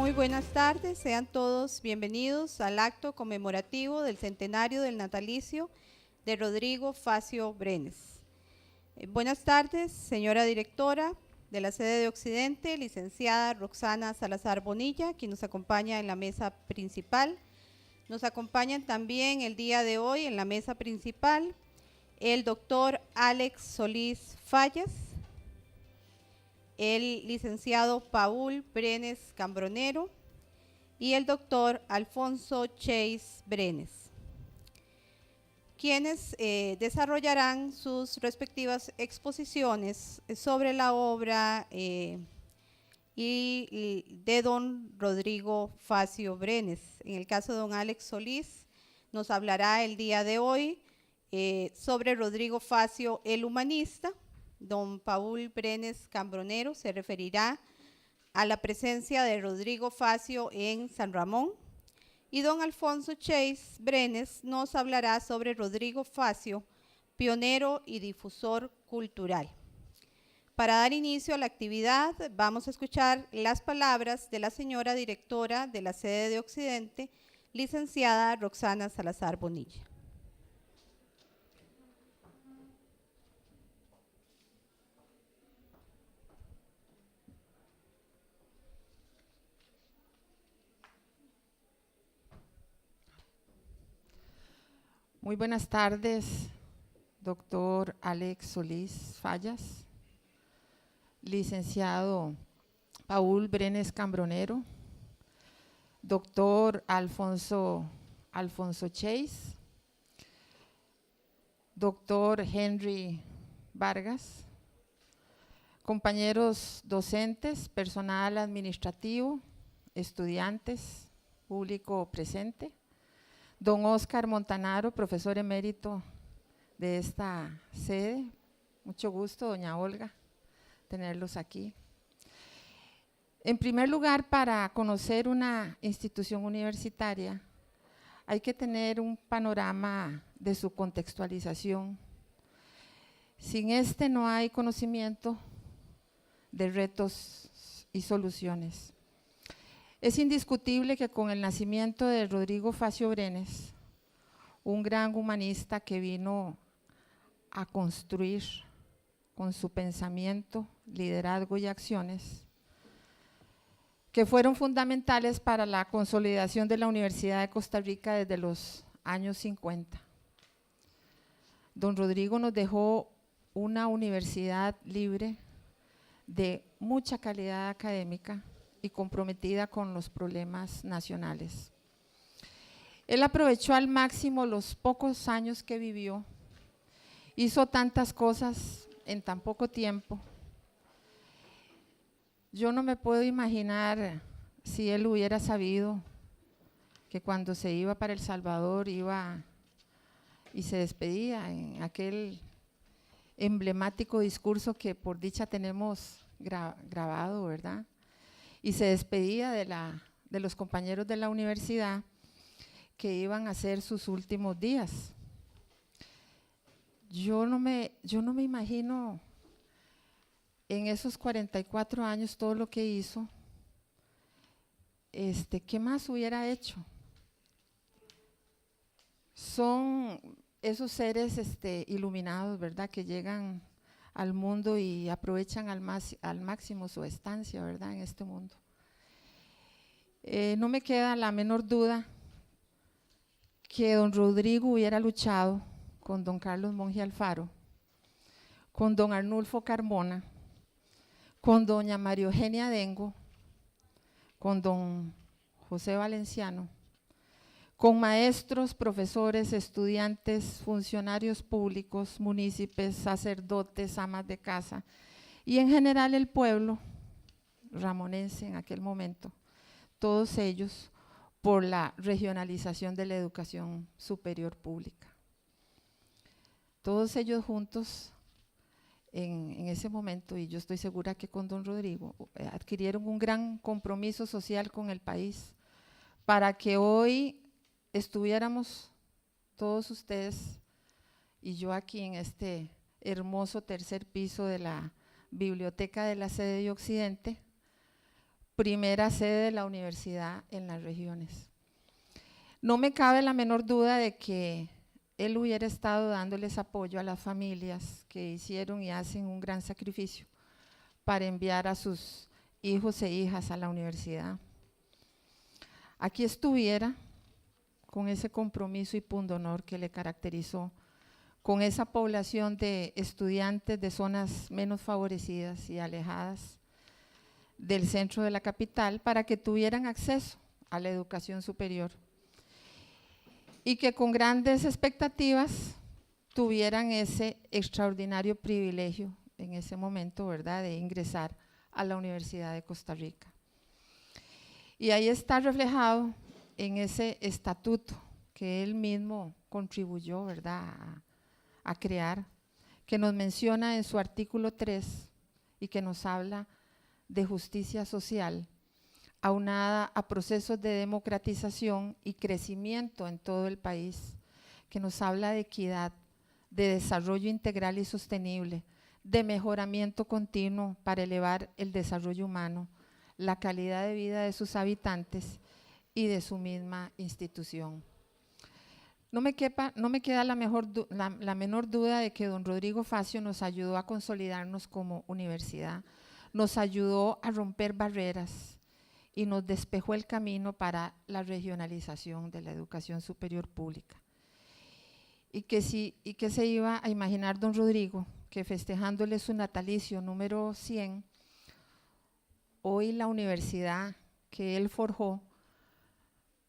Muy buenas tardes, sean todos bienvenidos al acto conmemorativo del centenario del natalicio de Rodrigo Facio Brenes. Buenas tardes, señora directora de la sede de Occidente, licenciada Roxana Salazar Bonilla, quien nos acompaña en la mesa principal. Nos acompañan también el día de hoy en la mesa principal el doctor Alex Solís Fallas, el licenciado Paul Brenes Cambronero y el doctor Alfonso Chase Brenes, quienes desarrollarán sus respectivas exposiciones sobre la obra y de don Rodrigo Facio Brenes. En el caso de don Alex Solís, nos hablará el día de hoy sobre Rodrigo Facio el humanista. Don Paul Brenes Cambronero se referirá a la presencia de Rodrigo Facio en San Ramón, y don Alfonso Chase Brenes nos hablará sobre Rodrigo Facio, pionero y difusor cultural. Para dar inicio a la actividad, vamos a escuchar las palabras de la señora directora de la sede de Occidente, licenciada Roxana Salazar Bonilla. Muy buenas tardes, doctor Alex Solís Fallas, licenciado Paul Brenes Cambronero, doctor Alfonso Chase, doctor Henry Vargas, compañeros docentes, personal administrativo, estudiantes, público presente, don Oscar Montanaro, profesor emérito de esta sede. Mucho gusto, doña Olga, tenerlos aquí. En primer lugar, para conocer una institución universitaria, hay que tener un panorama de su contextualización. Sin este no hay conocimiento de retos y soluciones. Es indiscutible que con el nacimiento de Rodrigo Facio Brenes, un gran humanista que vino a construir con su pensamiento, liderazgo y acciones, que fueron fundamentales para la consolidación de la Universidad de Costa Rica desde los años 50. Don Rodrigo nos dejó una universidad libre de mucha calidad académica y comprometida con los problemas nacionales. Él aprovechó al máximo los pocos años que vivió, hizo tantas cosas en tan poco tiempo. Yo no me puedo imaginar si él hubiera sabido que cuando se iba para El Salvador iba y se despedía en aquel emblemático discurso que por dicha tenemos grabado, ¿verdad? Y se despedía de los compañeros de la universidad que iban a ser sus últimos días. Yo no me imagino en esos 44 años todo lo que hizo, ¿qué más hubiera hecho? Son esos seres iluminados, ¿verdad?, que llegan al mundo y aprovechan al máximo su estancia, ¿verdad?, en este mundo. No me queda la menor duda que don Rodrigo hubiera luchado con don Carlos Monge Alfaro, con don Arnulfo Carmona, con doña María Eugenia Dengo, con don José Valenciano, con maestros, profesores, estudiantes, funcionarios públicos, municipios, sacerdotes, amas de casa y en general el pueblo ramonense en aquel momento, todos ellos por la regionalización de la educación superior pública. Todos ellos juntos en ese momento, y yo estoy segura que con don Rodrigo, adquirieron un gran compromiso social con el país para que hoy estuviéramos todos ustedes y yo aquí en este hermoso tercer piso de la Biblioteca de la Sede de Occidente primera sede de la universidad en las regiones. No me cabe la menor duda de que él hubiera estado dándoles apoyo a las familias que hicieron y hacen un gran sacrificio para enviar a sus hijos e hijas a la universidad. Aquí estuviera con ese compromiso y pundonor que le caracterizó, con esa población de estudiantes de zonas menos favorecidas y alejadas del centro de la capital, para que tuvieran acceso a la educación superior y que con grandes expectativas tuvieran ese extraordinario privilegio en ese momento, ¿verdad?, de ingresar a la Universidad de Costa Rica. Y ahí está reflejado en ese estatuto que él mismo contribuyó, ¿verdad?, a crear, que nos menciona en su artículo 3 y que nos habla de justicia social, aunada a procesos de democratización y crecimiento en todo el país, que nos habla de equidad, de desarrollo integral y sostenible, de mejoramiento continuo para elevar el desarrollo humano, la calidad de vida de sus habitantes y de su misma institución. No me queda la menor duda de que don Rodrigo Facio nos ayudó a consolidarnos como universidad, nos ayudó a romper barreras y nos despejó el camino para la regionalización de la educación superior pública. Y que se iba a imaginar don Rodrigo que festejándole su natalicio número 100, hoy la universidad que él forjó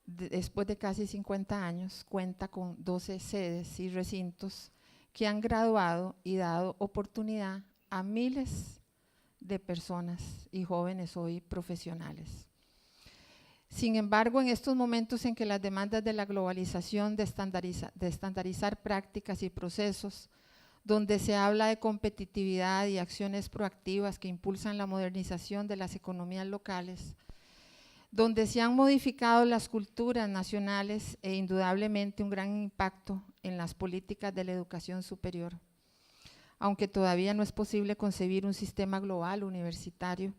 después de casi 50 años cuenta con 12 sedes y recintos que han graduado y dado oportunidad a miles de personas y jóvenes hoy profesionales. Sin embargo, en estos momentos en que las demandas de la globalización, de estandarizar prácticas y procesos, donde se habla de competitividad y acciones proactivas que impulsan la modernización de las economías locales, donde se han modificado las culturas nacionales e indudablemente un gran impacto en las políticas de la educación superior. Aunque todavía no es posible concebir un sistema global universitario,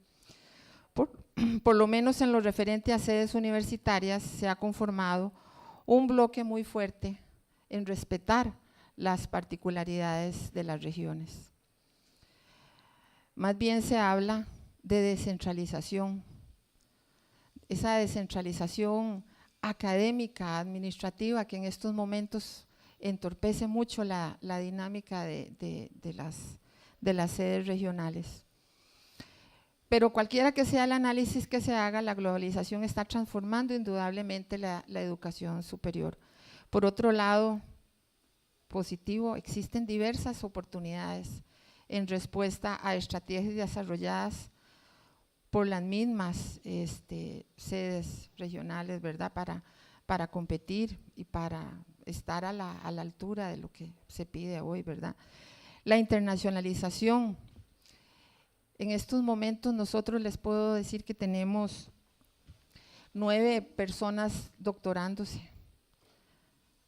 por lo menos en lo referente a sedes universitarias se ha conformado un bloque muy fuerte en respetar las particularidades de las regiones. Más bien se habla de descentralización, esa descentralización académica, administrativa, que en estos momentos entorpece mucho la dinámica de las sedes regionales. Pero cualquiera que sea el análisis que se haga, la globalización está transformando indudablemente la educación superior. Por otro lado, positivo, existen diversas oportunidades en respuesta a estrategias desarrolladas por las mismas sedes regionales, ¿verdad?, para competir y para estar a la altura de lo que se pide hoy, ¿verdad? La internacionalización. En estos momentos nosotros les puedo decir que tenemos 9 personas doctorándose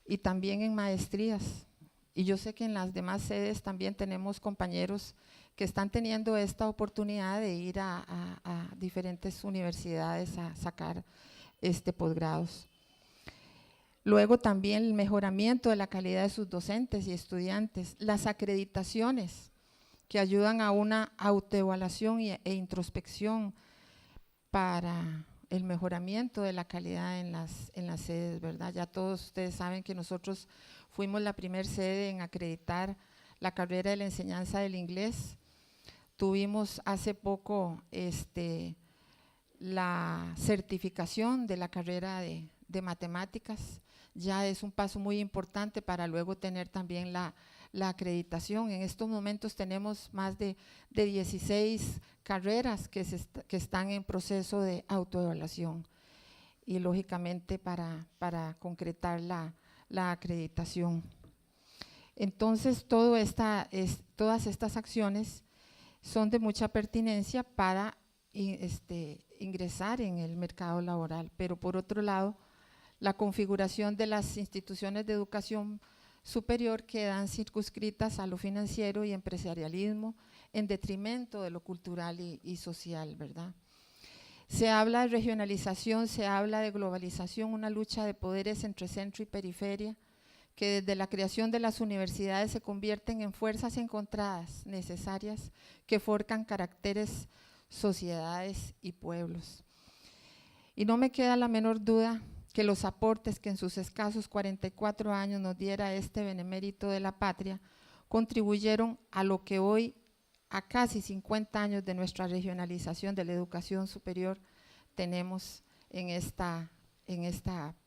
y también en maestrías. Y yo sé que en las demás sedes también tenemos compañeros que están teniendo esta oportunidad de ir a diferentes universidades a sacar posgrados. Luego también el mejoramiento de la calidad de sus docentes y estudiantes, las acreditaciones que ayudan a una autoevaluación e introspección para el mejoramiento de la calidad en las sedes, ¿verdad? Ya todos ustedes saben que nosotros fuimos la primera sede en acreditar la carrera de la enseñanza del inglés. Tuvimos hace poco la certificación de la carrera de matemáticas. Ya es un paso muy importante para luego tener también la acreditación. En estos momentos tenemos más de 16 carreras que están en proceso de autoevaluación y lógicamente para concretar la acreditación. Entonces, todas estas acciones son de mucha pertinencia para ingresar en el mercado laboral, pero por otro lado, la configuración de las instituciones de educación superior quedan circunscritas a lo financiero y empresarialismo en detrimento de lo cultural y social, ¿verdad? Se habla de regionalización, se habla de globalización, una lucha de poderes entre centro y periferia, que desde la creación de las universidades se convierten en fuerzas encontradas necesarias que forjan caracteres, sociedades y pueblos. Y no me queda la menor duda que los aportes que en sus escasos 44 años nos diera este benemérito de la patria contribuyeron a lo que hoy, a casi 50 años de nuestra regionalización de la educación superior, tenemos en esta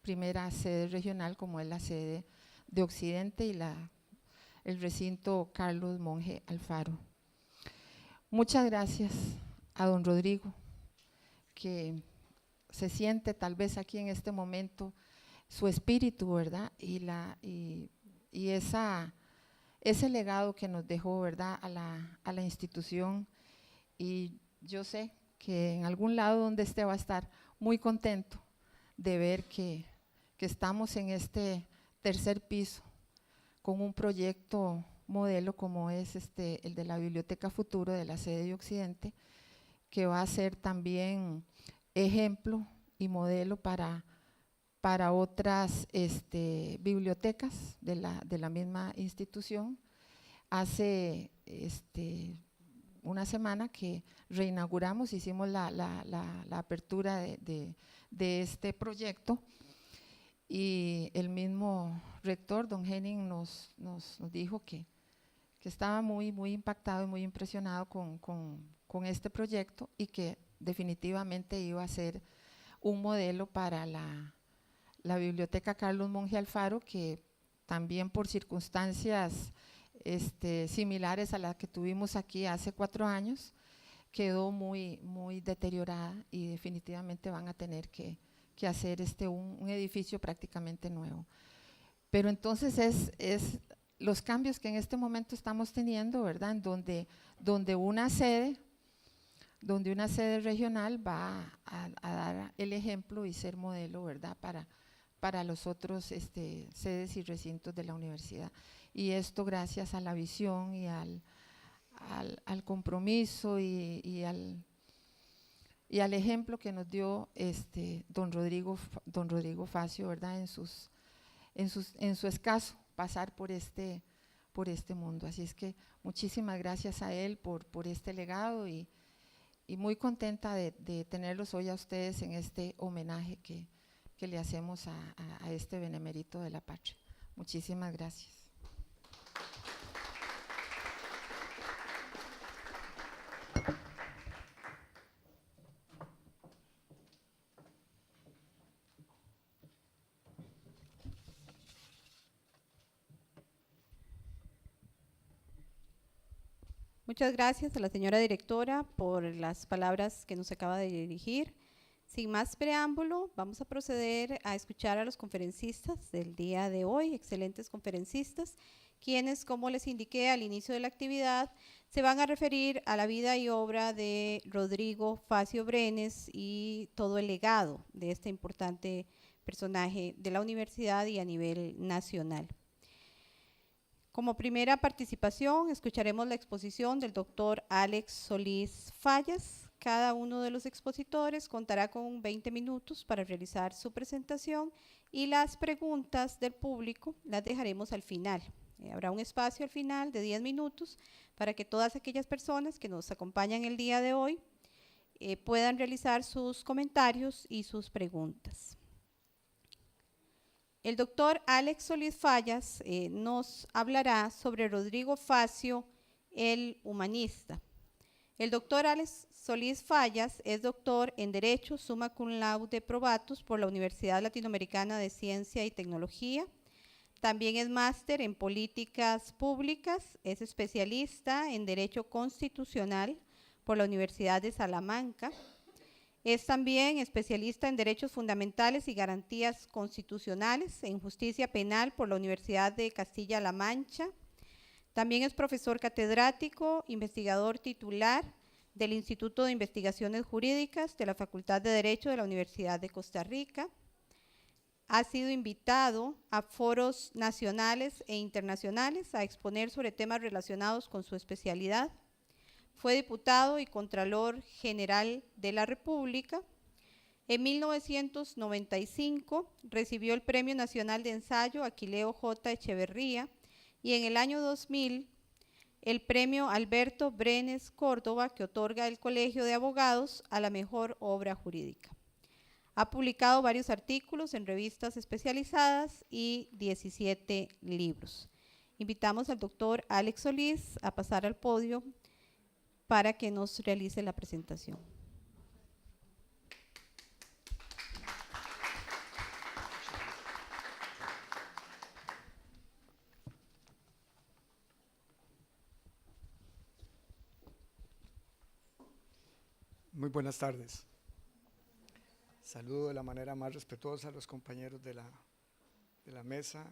primera sede regional, como es la sede de Occidente y el recinto Carlos Monge Alfaro. Muchas gracias a don Rodrigo, que se siente tal vez aquí en este momento su espíritu, ¿verdad? Y ese legado que nos dejó, ¿verdad?, a la institución. Y yo sé que en algún lado donde esté va a estar muy contento de ver que estamos en este tercer piso con un proyecto modelo como es el de la Biblioteca Futuro de la sede de Occidente, que va a ser también ejemplo y modelo para otras bibliotecas de la misma institución. Hace una semana que reinauguramos, hicimos la apertura de este proyecto, y el mismo rector, don Henning, nos dijo que estaba muy impactado y muy impresionado con este proyecto, y que definitivamente iba a ser un modelo para la Biblioteca Carlos Monge Alfaro, que también por circunstancias similares a las que tuvimos aquí hace 4 años, quedó muy deteriorada, y definitivamente van a tener que hacer un edificio prácticamente nuevo. Pero entonces es los cambios que en este momento estamos teniendo, ¿verdad?, en donde una sede regional va a dar el ejemplo y ser modelo, ¿verdad?, para los otros sedes y recintos de la universidad. Y esto gracias a la visión y al compromiso y al ejemplo que nos dio don Rodrigo Facio, ¿verdad?, en su escaso pasar por este mundo. Así es que muchísimas gracias a él por este legado, y muy contenta de tenerlos hoy a ustedes en este homenaje que le hacemos a este benemérito de la patria. Muchísimas gracias. Muchas gracias a la señora directora por las palabras que nos acaba de dirigir. Sin más preámbulo, vamos a proceder a escuchar a los conferencistas del día de hoy, excelentes conferencistas, quienes, como les indiqué al inicio de la actividad, se van a referir a la vida y obra de Rodrigo Facio Brenes y todo el legado de este importante personaje de la universidad y a nivel nacional. Como primera participación, escucharemos la exposición del doctor Alex Solís Fallas. Cada uno de los expositores contará con 20 minutos para realizar su presentación, y las preguntas del público las dejaremos al final. Habrá un espacio al final de 10 minutos para que todas aquellas personas que nos acompañan el día de hoy puedan realizar sus comentarios y sus preguntas. El doctor Alex Solís Fallas nos hablará sobre Rodrigo Facio, el humanista. El doctor Alex Solís Fallas es doctor en Derecho, summa cum laude probatus por la Universidad Latinoamericana de Ciencia y Tecnología. También es máster en Políticas Públicas, es especialista en Derecho Constitucional por la Universidad de Salamanca. Es también especialista en Derechos Fundamentales y Garantías Constitucionales en Justicia Penal por la Universidad de Castilla-La Mancha. También es profesor catedrático, investigador titular del Instituto de Investigaciones Jurídicas de la Facultad de Derecho de la Universidad de Costa Rica. Ha sido invitado a foros nacionales e internacionales a exponer sobre temas relacionados con su especialidad. Fue diputado y Contralor General de la República, En 1995 recibió el Premio Nacional de Ensayo Aquileo J. Echeverría y en el año 2000 el Premio Alberto Brenes Córdoba, que otorga el Colegio de Abogados a la mejor obra jurídica. Ha publicado varios artículos en revistas especializadas y 17 libros. Invitamos al doctor Alex Solís a pasar al podio para que nos realice la presentación. Muy buenas tardes. Saludo de la manera más respetuosa a los compañeros de la mesa.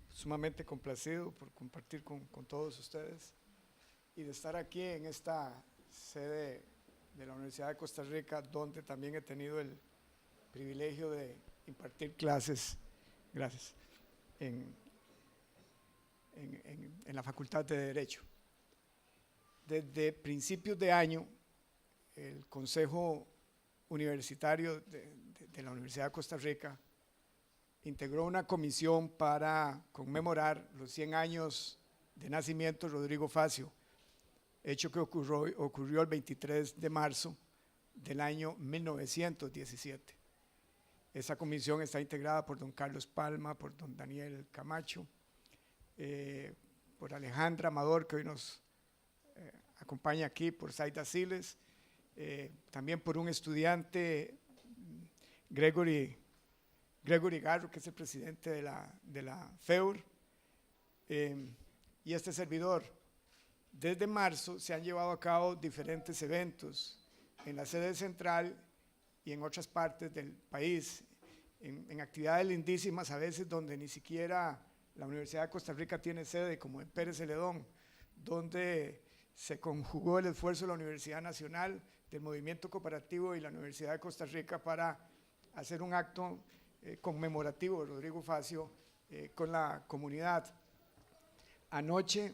Sumamente complacido por compartir con todos ustedes y de estar aquí en esta sede de la Universidad de Costa Rica, donde también he tenido el privilegio de impartir clases, gracias, en la Facultad de Derecho. Desde principios de año, el Consejo Universitario de la Universidad de Costa Rica integró una comisión para conmemorar los 100 años de nacimiento de Rodrigo Facio, hecho que ocurrió el 23 de marzo del año 1917. Esa comisión está integrada por don Carlos Palma, por don Daniel Camacho, por Alejandra Amador, que hoy nos acompaña aquí, por Zaida Siles, también por un estudiante, Gregory Garro, que es el presidente de la FEUR, y este servidor. Desde marzo se han llevado a cabo diferentes eventos en la sede central y en otras partes del país, en actividades lindísimas, a veces donde ni siquiera la Universidad de Costa Rica tiene sede, como en Pérez Celedón, donde se conjugó el esfuerzo de la Universidad Nacional, del Movimiento Cooperativo y la Universidad de Costa Rica para hacer un acto conmemorativo de Rodrigo Facio con la comunidad. Anoche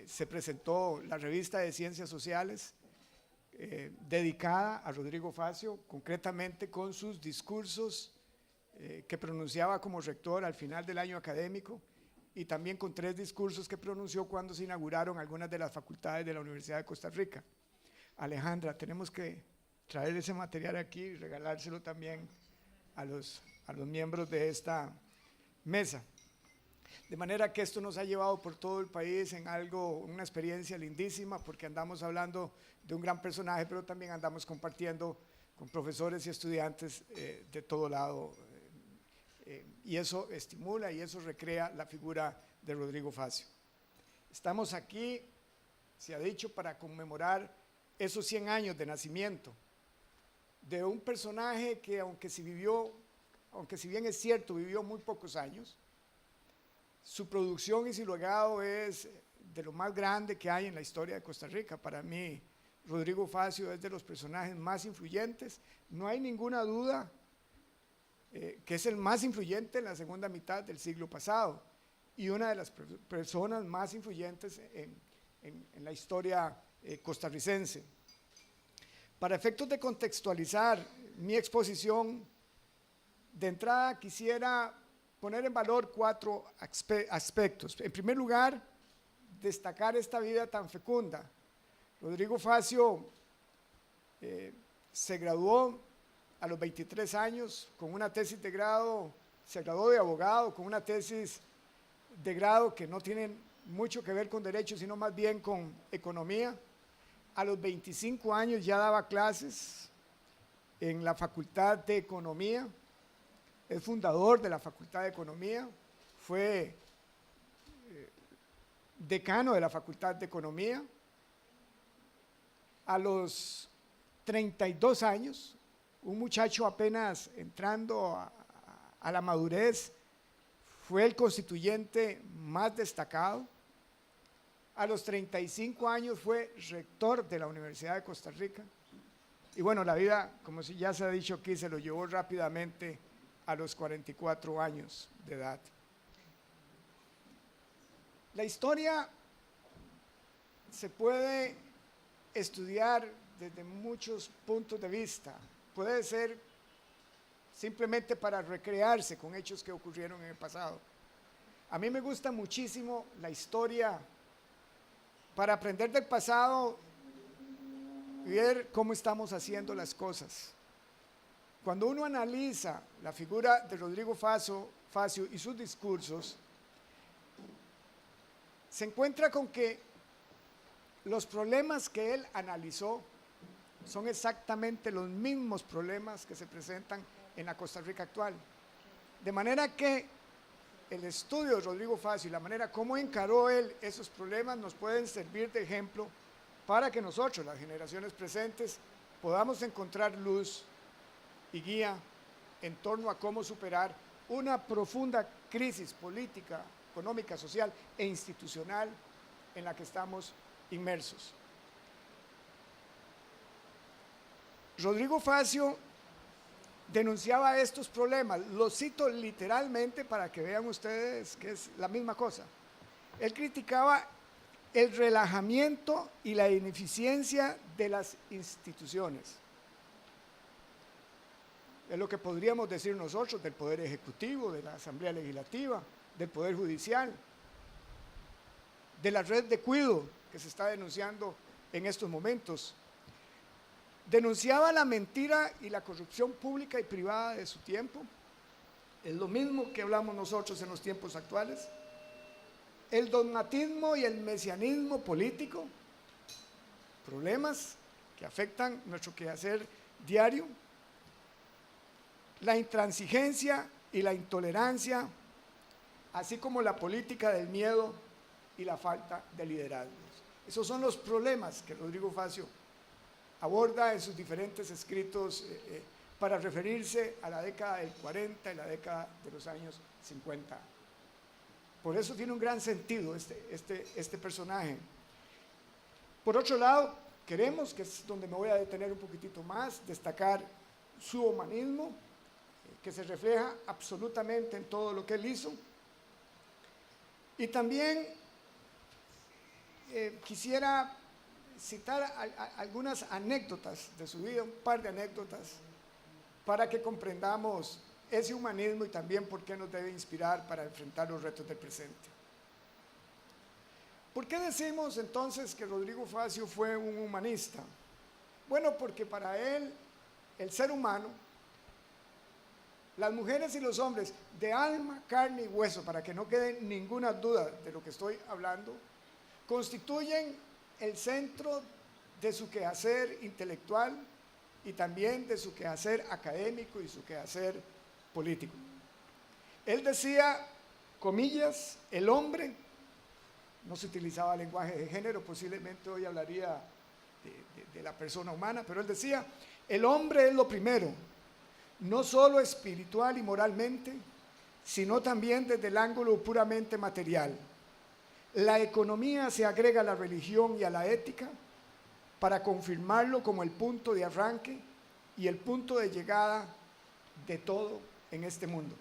se presentó la revista de Ciencias Sociales dedicada a Rodrigo Facio, concretamente con sus discursos que pronunciaba como rector al final del año académico, y también con 3 discursos que pronunció cuando se inauguraron algunas de las facultades de la Universidad de Costa Rica. Alejandra, tenemos que traer ese material aquí y regalárselo también a los miembros de esta mesa. De manera que esto nos ha llevado por todo el país en una experiencia lindísima, porque andamos hablando de un gran personaje, pero también andamos compartiendo con profesores y estudiantes de todo lado. Y eso estimula y eso recrea la figura de Rodrigo Facio. Estamos aquí, se ha dicho, para conmemorar esos 100 años de nacimiento de un personaje que, aunque si bien es cierto, vivió muy pocos años, su producción y su legado es de lo más grande que hay en la historia de Costa Rica. Para mí, Rodrigo Facio es de los personajes más influyentes. No hay ninguna duda que es el más influyente en la segunda mitad del siglo pasado y una de las personas más influyentes en la historia costarricense. Para efectos de contextualizar mi exposición, de entrada quisiera poner en valor 4 aspectos. En primer lugar, destacar esta vida tan fecunda. Rodrigo Facio se graduó a los 23 años con una tesis de grado, se graduó de abogado con una tesis de grado que no tiene mucho que ver con derecho, sino más bien con economía. A los 25 años ya daba clases en la Facultad de Economía, es fundador de la Facultad de Economía, fue decano de la Facultad de Economía. A los 32 años, un muchacho apenas entrando a la madurez, fue el constituyente más destacado. A los 35 años fue rector de la Universidad de Costa Rica. Y bueno, la vida, como ya se ha dicho aquí, se lo llevó rápidamente a los 44 años de edad. La historia se puede estudiar desde muchos puntos de vista. Puede ser simplemente para recrearse con hechos que ocurrieron en el pasado. A mí me gusta muchísimo la historia para aprender del pasado y ver cómo estamos haciendo las cosas. Cuando uno analiza la figura de Rodrigo Facio y sus discursos, se encuentra con que los problemas que él analizó son exactamente los mismos problemas que se presentan en la Costa Rica actual. De manera que el estudio de Rodrigo Facio y la manera como encaró él esos problemas nos pueden servir de ejemplo para que nosotros, las generaciones presentes, podamos encontrar luz y guía en torno a cómo superar una profunda crisis política, económica, social e institucional en la que estamos inmersos. Rodrigo Facio denunciaba estos problemas, los cito literalmente para que vean ustedes que es la misma cosa. Él criticaba el relajamiento y la ineficiencia de las instituciones. Es lo que podríamos decir nosotros del Poder Ejecutivo, de la Asamblea Legislativa, del Poder Judicial, de la red de cuidado que se está denunciando en estos momentos. Denunciaba la mentira y la corrupción pública y privada de su tiempo. Es lo mismo que hablamos nosotros en los tiempos actuales. El dogmatismo y el mesianismo político, problemas que afectan nuestro quehacer diario. La intransigencia y la intolerancia, así como la política del miedo y la falta de liderazgos. Esos son los problemas que Rodrigo Facio aborda en sus diferentes escritos para referirse a la década del 40 y la década de los años 50. Por eso tiene un gran sentido este personaje. Por otro lado, queremos, que es donde me voy a detener un poquitito más, destacar su humanismo, que se refleja absolutamente en todo lo que él hizo. Y también quisiera citar algunas anécdotas de su vida, un par de anécdotas, para que comprendamos ese humanismo y también por qué nos debe inspirar para enfrentar los retos del presente. ¿Por qué decimos entonces que Rodrigo Facio fue un humanista? Bueno, porque para él, el ser humano, las mujeres y los hombres de alma, carne y hueso, para que no quede ninguna duda de lo que estoy hablando, constituyen el centro de su quehacer intelectual y también de su quehacer académico y su quehacer político. Él decía, comillas, el hombre, no se utilizaba lenguaje de género, posiblemente hoy hablaría de la persona humana, pero él decía, el hombre es lo primero, no solo espiritual y moralmente, sino también desde el ángulo puramente material. La economía se agrega a la religión y a la ética para confirmarlo como el punto de arranque y el punto de llegada de todo en este mundo.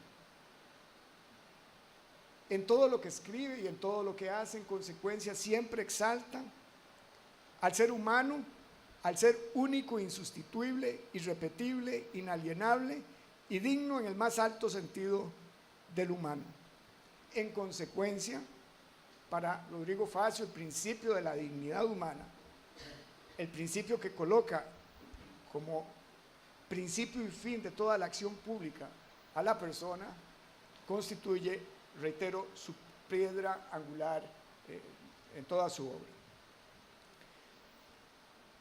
En todo lo que escribe y en todo lo que hace, en consecuencia, siempre exalta al ser humano, al ser único, insustituible, irrepetible, inalienable y digno en el más alto sentido del humano. En consecuencia, para Rodrigo Facio, el principio de la dignidad humana, el principio que coloca como principio y fin de toda la acción pública a la persona, constituye, reitero, su piedra angular en toda su obra.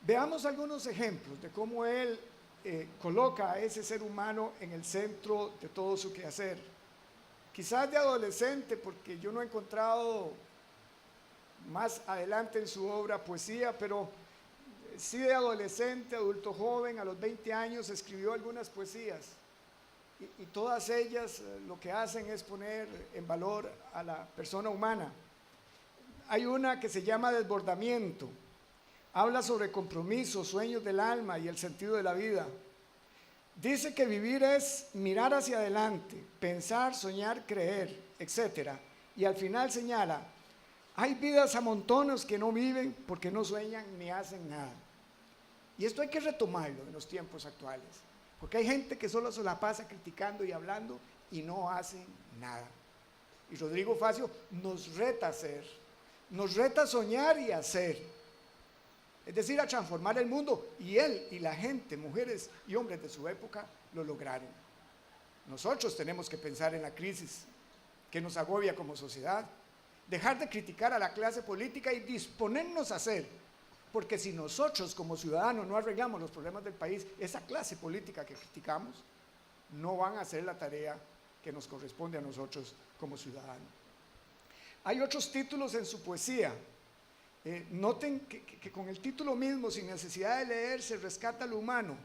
Veamos algunos ejemplos de cómo él coloca a ese ser humano en el centro de todo su quehacer. Quizás de adolescente, porque yo no he encontrado más adelante en su obra poesía, pero sí de adolescente, adulto joven, a los 20 años escribió algunas poesías y todas ellas lo que hacen es poner en valor a la persona humana. Hay una que se llama Desbordamiento, habla sobre compromiso, sueños del alma y el sentido de la vida. Dice que vivir es mirar hacia adelante, pensar, soñar, creer, etc. Y al final señala, hay vidas a montones que no viven porque no sueñan ni hacen nada. Y esto hay que retomarlo en los tiempos actuales, porque hay gente que solo se la pasa criticando y hablando y no hacen nada. Y Rodrigo Facio nos reta a hacer, nos reta a soñar y a hacer. Es decir, a transformar el mundo. Y él y la gente, mujeres y hombres de su época, lo lograron. Nosotros tenemos que pensar en la crisis que nos agobia como sociedad, dejar de criticar a la clase política y disponernos a hacer. Porque si nosotros como ciudadanos no arreglamos los problemas del país, esa clase política que criticamos no van a hacer la tarea que nos corresponde a nosotros como ciudadanos. Hay otros títulos en su poesía. Noten que con el título mismo, sin necesidad de leer, se rescata lo humano.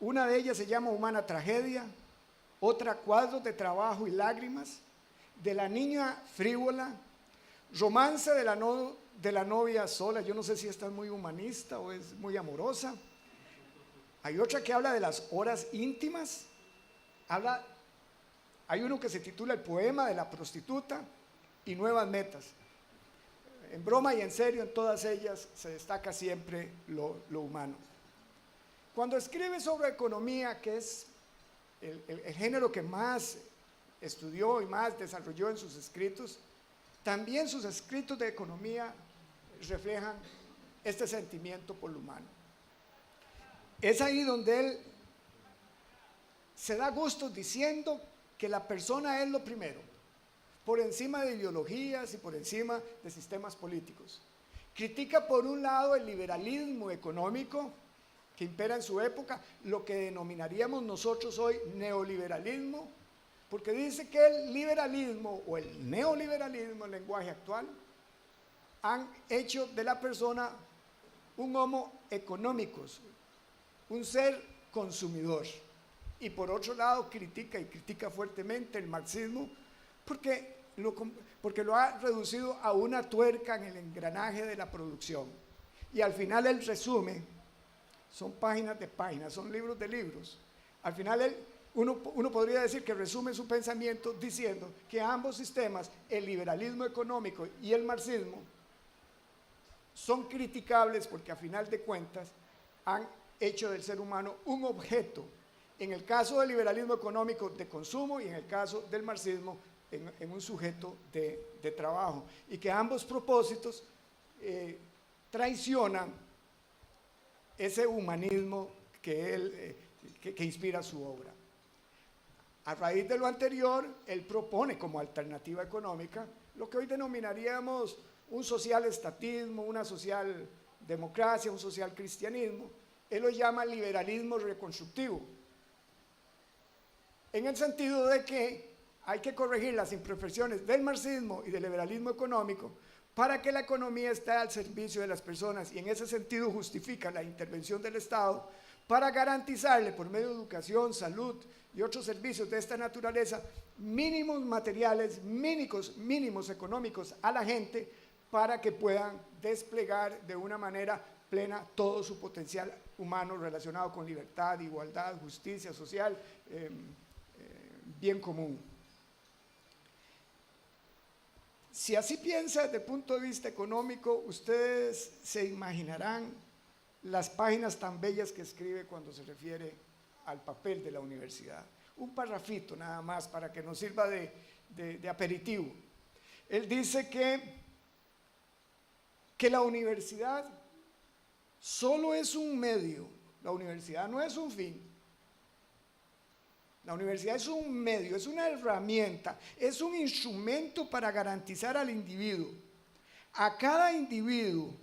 Una de ellas se llama Humana Tragedia, otra Cuadros de Trabajo y Lágrimas, de la niña frívola, Romance de la novia sola. Yo no sé si esta es muy humanista o es muy amorosa. Hay otra que habla de las horas íntimas. Hay uno que se titula El poema de la prostituta y Nuevas metas. En broma y en serio, en todas ellas se destaca siempre lo humano. Cuando escribe sobre economía, que es el género que más estudió y más desarrolló en sus escritos, también sus escritos de economía reflejan este sentimiento por lo humano. Es ahí donde él se da gusto diciendo que la persona es lo primero, por encima de ideologías y por encima de sistemas políticos. Critica por un lado el liberalismo económico que impera en su época, lo que denominaríamos nosotros hoy neoliberalismo, porque dice que el liberalismo o el neoliberalismo, el lenguaje actual, han hecho de la persona un homo economicus, un ser consumidor. Y por otro lado critica fuertemente el marxismo porque lo ha reducido a una tuerca en el engranaje de la producción. Y al final él resume, son páginas de páginas, son libros de libros. Al final uno podría decir que resume su pensamiento diciendo que ambos sistemas, el liberalismo económico y el marxismo, son criticables porque a final de cuentas han hecho del ser humano un objeto. En el caso del liberalismo económico de consumo y en el caso del marxismo en un sujeto de trabajo. Y que ambos propósitos traicionan ese humanismo que inspira su obra. A raíz de lo anterior, él propone como alternativa económica lo que hoy denominaríamos un social estatismo, una social democracia, un social cristianismo. Él lo llama liberalismo reconstructivo, en el sentido de que hay que corregir las imperfecciones del marxismo y del liberalismo económico para que la economía esté al servicio de las personas, y en ese sentido justifica la intervención del Estado para garantizarle por medio de educación, salud y otros servicios de esta naturaleza mínimos materiales, mínimos económicos a la gente para que puedan desplegar de una manera plena todo su potencial humano relacionado con libertad, igualdad, justicia social, bien común. Si así piensa desde el punto de vista económico, ustedes se imaginarán las páginas tan bellas que escribe cuando se refiere al papel de la universidad. Un parrafito nada más para que nos sirva de aperitivo. Él dice que la universidad solo es un medio, la universidad no es un fin. La universidad es un medio, es una herramienta, es un instrumento para garantizar al individuo, a cada individuo,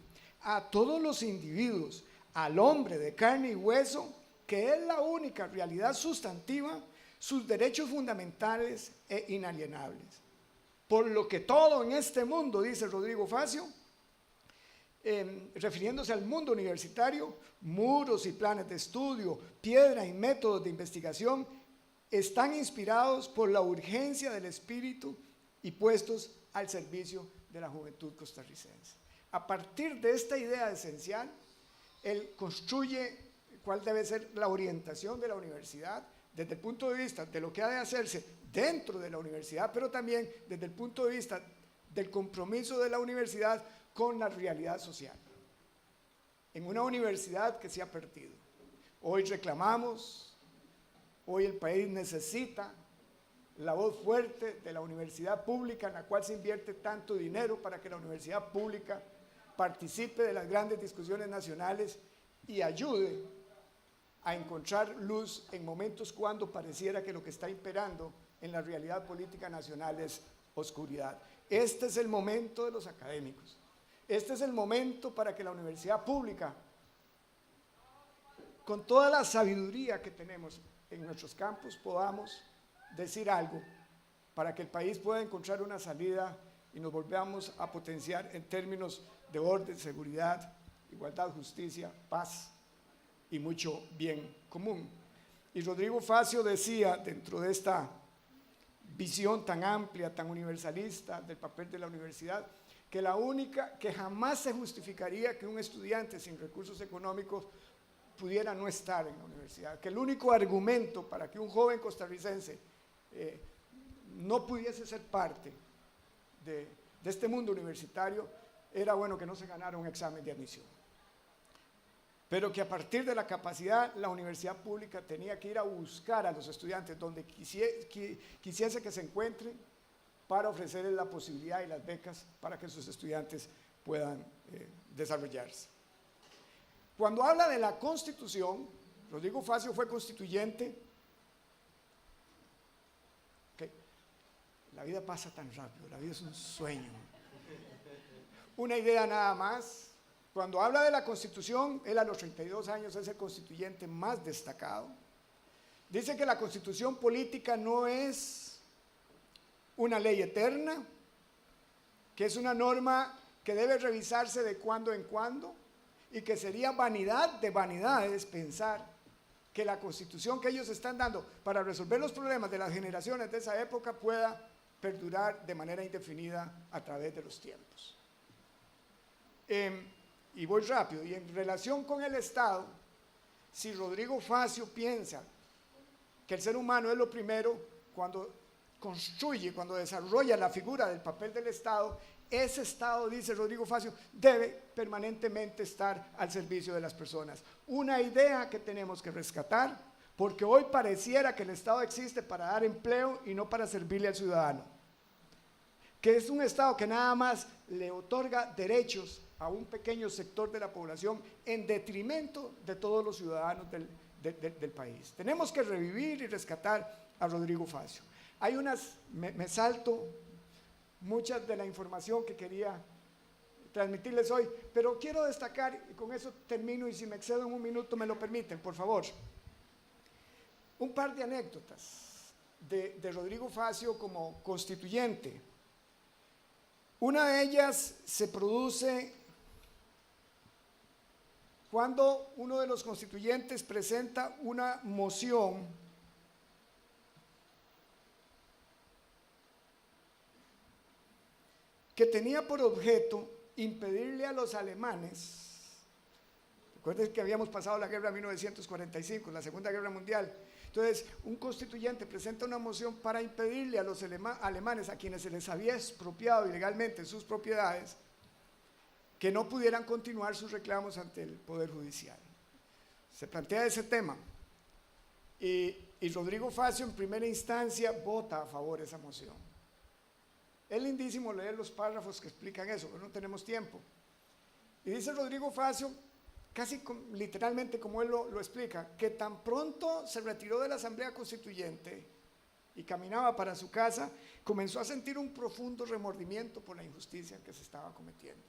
a todos los individuos, al hombre de carne y hueso, que es la única realidad sustantiva, sus derechos fundamentales e inalienables. Por lo que todo en este mundo, dice Rodrigo Facio, refiriéndose al mundo universitario, muros y planes de estudio, piedra y métodos de investigación, están inspirados por la urgencia del espíritu y puestos al servicio de la juventud costarricense. A partir de esta idea esencial, él construye cuál debe ser la orientación de la universidad desde el punto de vista de lo que ha de hacerse dentro de la universidad, pero también desde el punto de vista del compromiso de la universidad con la realidad social. en una universidad que se ha perdido. Hoy reclamamos, hoy el país necesita la voz fuerte de la universidad pública, en la cual se invierte tanto dinero para que la universidad pública participe de las grandes discusiones nacionales y ayude a encontrar luz en momentos cuando pareciera que lo que está imperando en la realidad política nacional es oscuridad. Este es el momento de los académicos. Este es el momento para que la universidad pública, con toda la sabiduría que tenemos en nuestros campus, podamos decir algo para que el país pueda encontrar una salida y nos volvamos a potenciar en términos de orden, seguridad, igualdad, justicia, paz y mucho bien común. Y Rodrigo Facio decía, dentro de esta visión tan amplia, tan universalista del papel de la universidad, que la única, que jamás se justificaría que un estudiante sin recursos económicos pudiera no estar en la universidad, que el único argumento para que un joven costarricense no pudiese ser parte de este mundo universitario era, bueno, que no se ganara un examen de admisión, pero que a partir de la capacidad la universidad pública tenía que ir a buscar a los estudiantes donde quisiese que se encuentren para ofrecerles la posibilidad y las becas para que sus estudiantes puedan desarrollarse. Cuando habla de la Constitución, Rodrigo Facio fue constituyente. La vida pasa tan rápido, la vida es un sueño. Una idea nada más. Cuando habla de la Constitución, él a los 32 años es el constituyente más destacado. Dice que la Constitución política no es una ley eterna, que es una norma que debe revisarse de cuando en cuando y que sería vanidad de vanidades pensar que la Constitución que ellos están dando para resolver los problemas de las generaciones de esa época pueda perdurar de manera indefinida a través de los tiempos. Y voy rápido, y en relación con el Estado, si Rodrigo Facio piensa que el ser humano es lo primero, cuando construye, cuando desarrolla la figura del papel del Estado, ese Estado, dice Rodrigo Facio, debe permanentemente estar al servicio de las personas. Una idea que tenemos que rescatar, porque hoy pareciera que el Estado existe para dar empleo y no para servirle al ciudadano. Que es un Estado que nada más le otorga derechos a un pequeño sector de la población en detrimento de todos los ciudadanos del país. Tenemos que revivir y rescatar a Rodrigo Facio. Hay me salto mucha de la información que quería transmitirles hoy, pero quiero destacar, y con eso termino, y si me excedo en un minuto me lo permiten, por favor, un par de anécdotas de Rodrigo Facio como constituyente. Una de ellas se produce cuando uno de los constituyentes presenta una moción que tenía por objeto impedirle a los alemanes, recuerden que habíamos pasado la guerra de 1945, la Segunda Guerra Mundial. Entonces, un constituyente presenta una moción para impedirle a los alemanes, a quienes se les había expropiado ilegalmente sus propiedades, que no pudieran continuar sus reclamos ante el Poder Judicial. Se plantea ese tema y Rodrigo Facio en primera instancia vota a favor de esa moción. Es lindísimo leer los párrafos que explican eso, pero no tenemos tiempo. Y dice Rodrigo Facio, casi literalmente como él lo explica, que tan pronto se retiró de la Asamblea Constituyente y caminaba para su casa, comenzó a sentir un profundo remordimiento por la injusticia que se estaba cometiendo.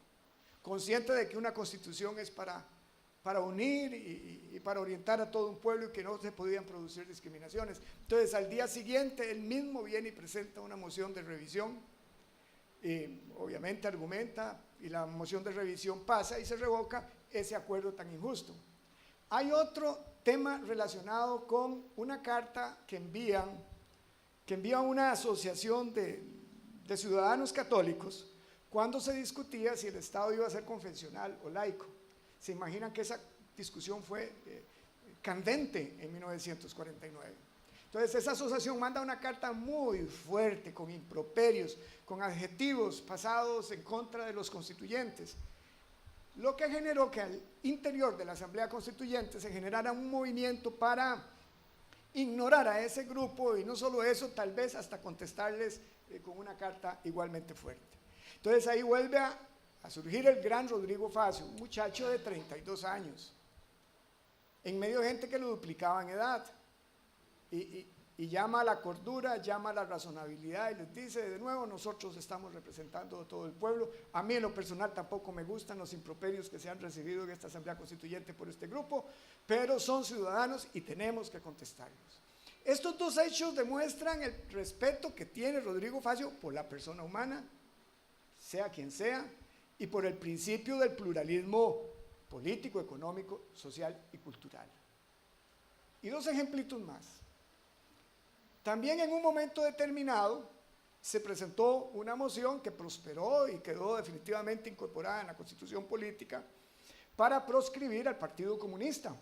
Consciente de que una constitución es para unir y para orientar a todo un pueblo y que no se podían producir discriminaciones. Entonces, al día siguiente, él mismo viene y presenta una moción de revisión, y obviamente argumenta, y la moción de revisión pasa y se revoca ese acuerdo tan injusto. Hay otro tema relacionado con una carta que envía una asociación de ciudadanos católicos cuando se discutía si el Estado iba a ser confesional o laico. Se imaginan que esa discusión fue candente en 1949. Entonces esa asociación manda una carta muy fuerte, con improperios, con adjetivos pasados en contra de los constituyentes. lo que generó que al interior de la Asamblea Constituyente se generara un movimiento para ignorar a ese grupo y no solo eso, tal vez hasta contestarles con una carta igualmente fuerte. Entonces ahí vuelve a surgir el gran Rodrigo Facio, un muchacho de 32 años, en medio de gente que lo duplicaba en edad, y llama a la cordura, llama a la razonabilidad y les dice de nuevo, nosotros estamos representando a todo el pueblo. A mí en lo personal tampoco me gustan los improperios que se han recibido en esta Asamblea Constituyente por este grupo, pero son ciudadanos y tenemos que contestarlos. Estos dos hechos demuestran el respeto que tiene Rodrigo Facio por la persona humana, sea quien sea, y por el principio del pluralismo político, económico, social y cultural. Y dos ejemplitos más. También en un momento determinado se presentó una moción que prosperó y quedó definitivamente incorporada en la Constitución Política para proscribir al Partido Comunista.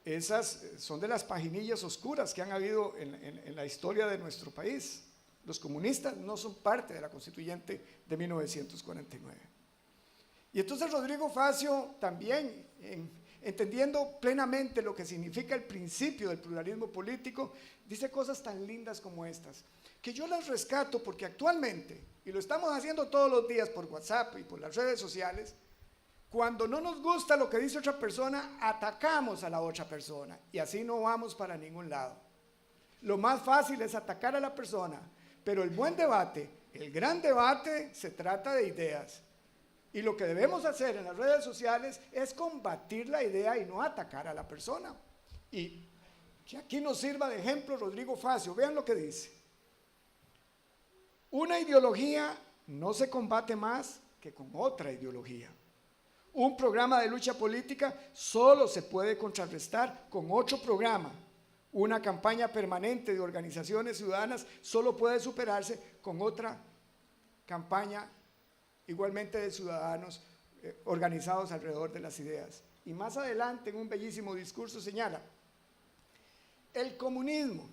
Esas son de las paginillas oscuras que han habido en la historia de nuestro país. Los comunistas no son parte de la Constituyente de 1949. Y entonces Rodrigo Facio también, entendiendo plenamente lo que significa el principio del pluralismo político, dice cosas tan lindas como estas, que yo las rescato porque actualmente, y lo estamos haciendo todos los días por WhatsApp y por las redes sociales, cuando no nos gusta lo que dice otra persona, atacamos a la otra persona y así no vamos para ningún lado. Lo más fácil es atacar a la persona, pero el buen debate, el gran debate, se trata de ideas. Y lo que debemos hacer en las redes sociales es combatir la idea y no atacar a la persona. Y que aquí nos sirva de ejemplo Rodrigo Facio. Vean lo que dice. Una ideología no se combate más que con otra ideología. Un programa de lucha política solo se puede contrarrestar con otro programa. Una campaña permanente de organizaciones ciudadanas solo puede superarse con otra campaña igualmente de ciudadanos organizados alrededor de las ideas. Y más adelante, en un bellísimo discurso, señala, el comunismo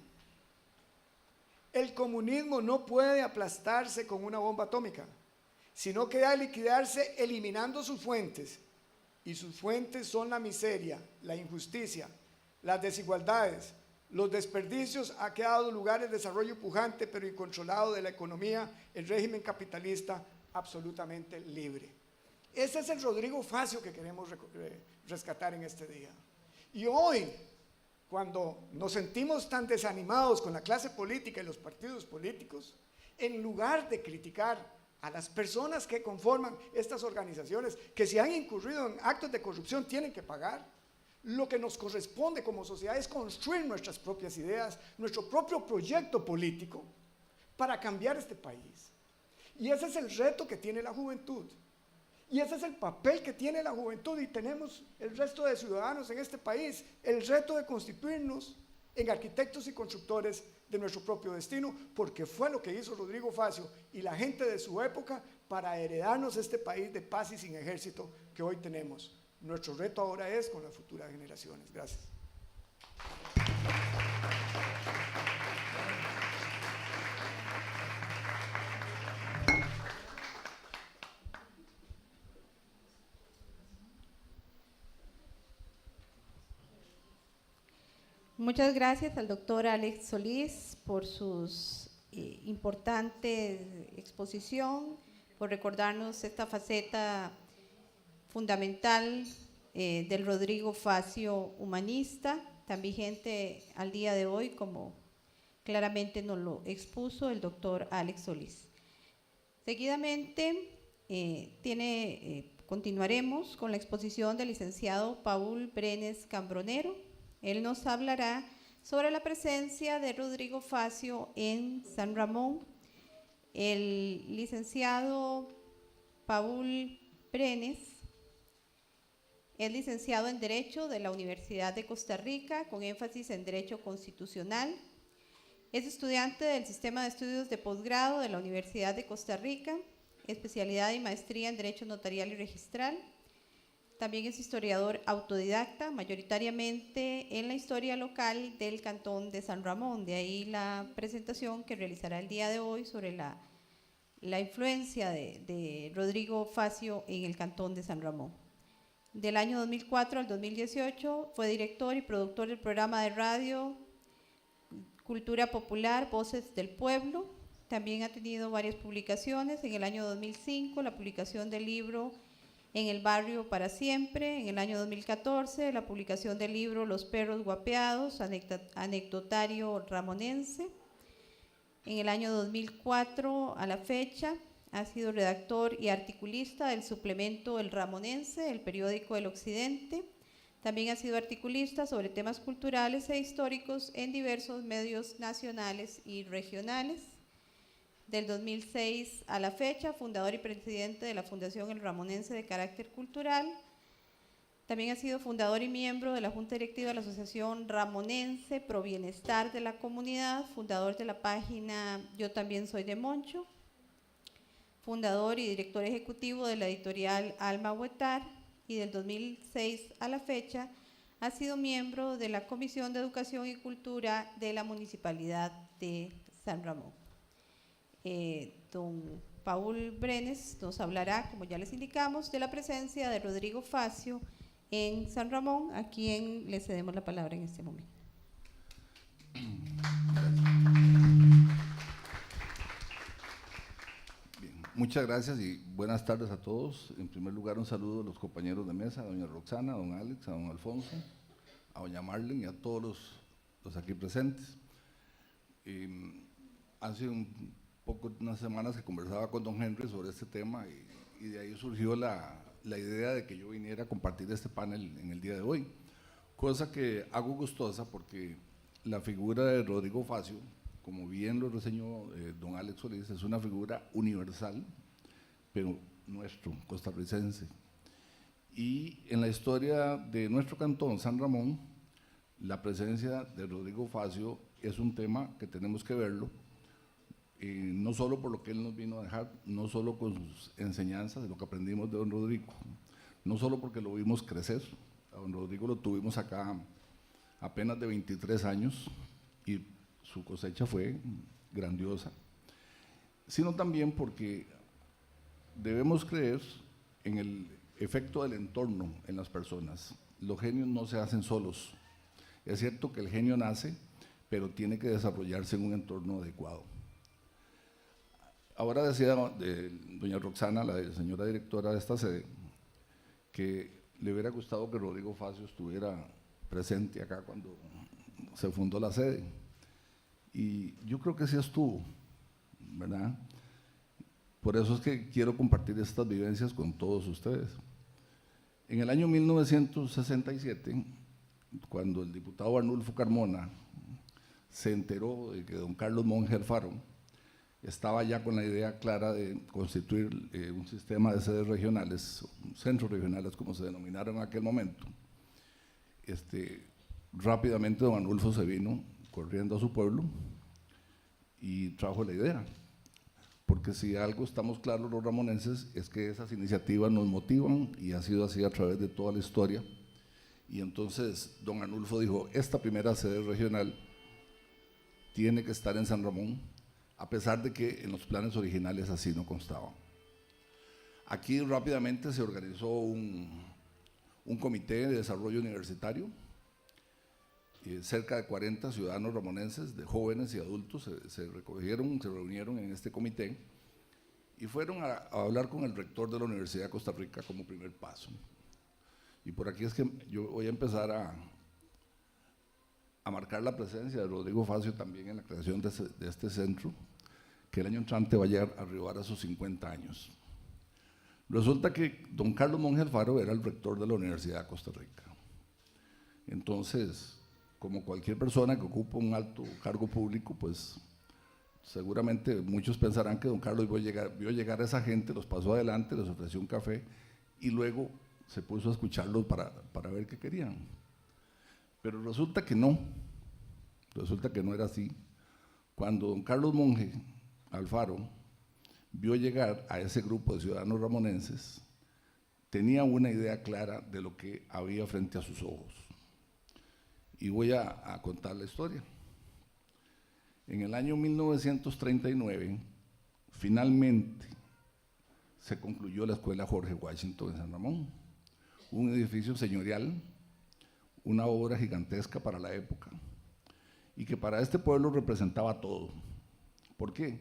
no puede aplastarse con una bomba atómica, sino que debe liquidarse eliminando sus fuentes, y sus fuentes son la miseria, la injusticia, las desigualdades, los desperdicios. Ha quedado lugar el desarrollo pujante pero incontrolado de la economía, el régimen capitalista absolutamente libre. Ese es el Rodrigo Facio que queremos rescatar en este día. Y hoy, cuando nos sentimos tan desanimados con la clase política y los partidos políticos, en lugar de criticar a las personas que conforman estas organizaciones, que si han incurrido en actos de corrupción tienen que pagar, lo que nos corresponde como sociedad es construir nuestras propias ideas, nuestro propio proyecto político para cambiar este país. Y ese es el reto que tiene la juventud. Y ese es el papel que tiene la juventud y tenemos el resto de ciudadanos en este país, el reto de constituirnos en arquitectos y constructores de nuestro propio destino, porque fue lo que hizo Rodrigo Facio y la gente de su época para heredarnos este país de paz y sin ejército que hoy tenemos. Nuestro reto ahora es con las futuras generaciones. Gracias. Muchas gracias al doctor Alex Solís por sus importante exposición, por recordarnos esta faceta fundamental del Rodrigo Facio humanista, tan vigente al día de hoy como claramente nos lo expuso el doctor Alex Solís. Seguidamente continuaremos con la exposición del licenciado Paul Brenes Cambronero. Él nos hablará sobre la presencia de Rodrigo Facio en San Ramón. El licenciado Paul Brenes es licenciado en Derecho de la Universidad de Costa Rica, con énfasis en Derecho Constitucional. Es estudiante del Sistema de Estudios de Posgrado de la Universidad de Costa Rica, especialidad y maestría en Derecho Notarial y Registral. También es historiador autodidacta, mayoritariamente en la historia local del Cantón de San Ramón. De ahí la presentación que realizará el día de hoy sobre la influencia de Rodrigo Facio en el Cantón de San Ramón. Del año 2004 al 2018 fue director y productor del programa de radio Cultura Popular, Voces del Pueblo. También ha tenido varias publicaciones. En el año 2005, la publicación del libro En el Barrio para Siempre. En el año 2014, la publicación del libro Los Perros Guapeados, anecdotario ramonense. En el año 2004, a la fecha, ha sido redactor y articulista del suplemento El Ramonense, el periódico El Occidente. También ha sido articulista sobre temas culturales e históricos en diversos medios nacionales y regionales. Del 2006 a la fecha, fundador y presidente de la Fundación El Ramonense de Carácter Cultural. También ha sido fundador y miembro de la Junta Directiva de la Asociación Ramonense Pro Bienestar de la Comunidad, fundador de la página Yo También Soy de Moncho, fundador y director ejecutivo de la editorial Alma Huetar, y del 2006 a la fecha ha sido miembro de la Comisión de Educación y Cultura de la Municipalidad de San Ramón. Don Paul Brenes nos hablará, como ya les indicamos, de la presencia de Rodrigo Facio en San Ramón, a quien le cedemos la palabra en este momento. Bien, muchas gracias y buenas tardes a todos. En primer lugar, un saludo a los compañeros de mesa, a doña Roxana, a don Alex, a don Alfonso, a doña Marlene y a todos los aquí presentes. Hace unas semanas que conversaba con don Henry sobre este tema y de ahí surgió la idea de que yo viniera a compartir este panel en el día de hoy, cosa que hago gustosa porque la figura de Rodrigo Facio, como bien lo reseñó don Alex Solís, es una figura universal, pero nuestro, costarricense. Y en la historia de nuestro cantón, San Ramón, la presencia de Rodrigo Facio es un tema que tenemos que verlo, no solo por lo que él nos vino a dejar, no solo con sus enseñanzas, de lo que aprendimos de don Rodrigo, no solo porque lo vimos crecer, a don Rodrigo lo tuvimos acá apenas de 23 años y su cosecha fue grandiosa, sino también porque debemos creer en el efecto del entorno en las personas. Los genios no se hacen solos. Es cierto que el genio nace, pero tiene que desarrollarse en un entorno adecuado. Ahora decía doña Roxana, la señora directora de esta sede, que le hubiera gustado que Rodrigo Facio estuviera presente acá cuando se fundó la sede. Y yo creo que sí estuvo, ¿verdad? Por eso es que quiero compartir estas vivencias con todos ustedes. En el año 1967, cuando el diputado Arnulfo Carmona se enteró de que don Carlos Monge Alfaro estaba ya con la idea clara de constituir un sistema de sedes regionales, centros regionales como se denominaron en aquel momento, rápidamente don Arnulfo se vino corriendo a su pueblo y trajo la idea, porque si algo estamos claros los ramonenses es que esas iniciativas nos motivan y ha sido así a través de toda la historia. Y entonces don Arnulfo dijo, esta primera sede regional tiene que estar en San Ramón, a pesar de que en los planes originales así no constaba. Aquí rápidamente se organizó un comité de desarrollo universitario, cerca de 40 ciudadanos ramonenses, de jóvenes y adultos, se reunieron en este comité y fueron a hablar con el rector de la Universidad de Costa Rica como primer paso. Y por aquí es que yo voy a empezar a marcar la presencia de Rodrigo Facio también en la creación de este centro, que el año entrante va a llegar a arribar a sus 50 años. Resulta que don Carlos Monge Alfaro era el rector de la Universidad de Costa Rica. Entonces, como cualquier persona que ocupa un alto cargo público, pues seguramente muchos pensarán que don Carlos vio llegar a esa gente, los pasó adelante, les ofreció un café y luego se puso a escucharlos para ver qué querían. Pero resulta que no era así. Cuando don Carlos Monge Alfaro vio llegar a ese grupo de ciudadanos ramonenses, tenía una idea clara de lo que había frente a sus ojos. Y voy a contar la historia. En el año 1939, finalmente se concluyó la Escuela Jorge Washington en San Ramón, un edificio señorial, una obra gigantesca para la época, y que para este pueblo representaba todo. ¿Por qué?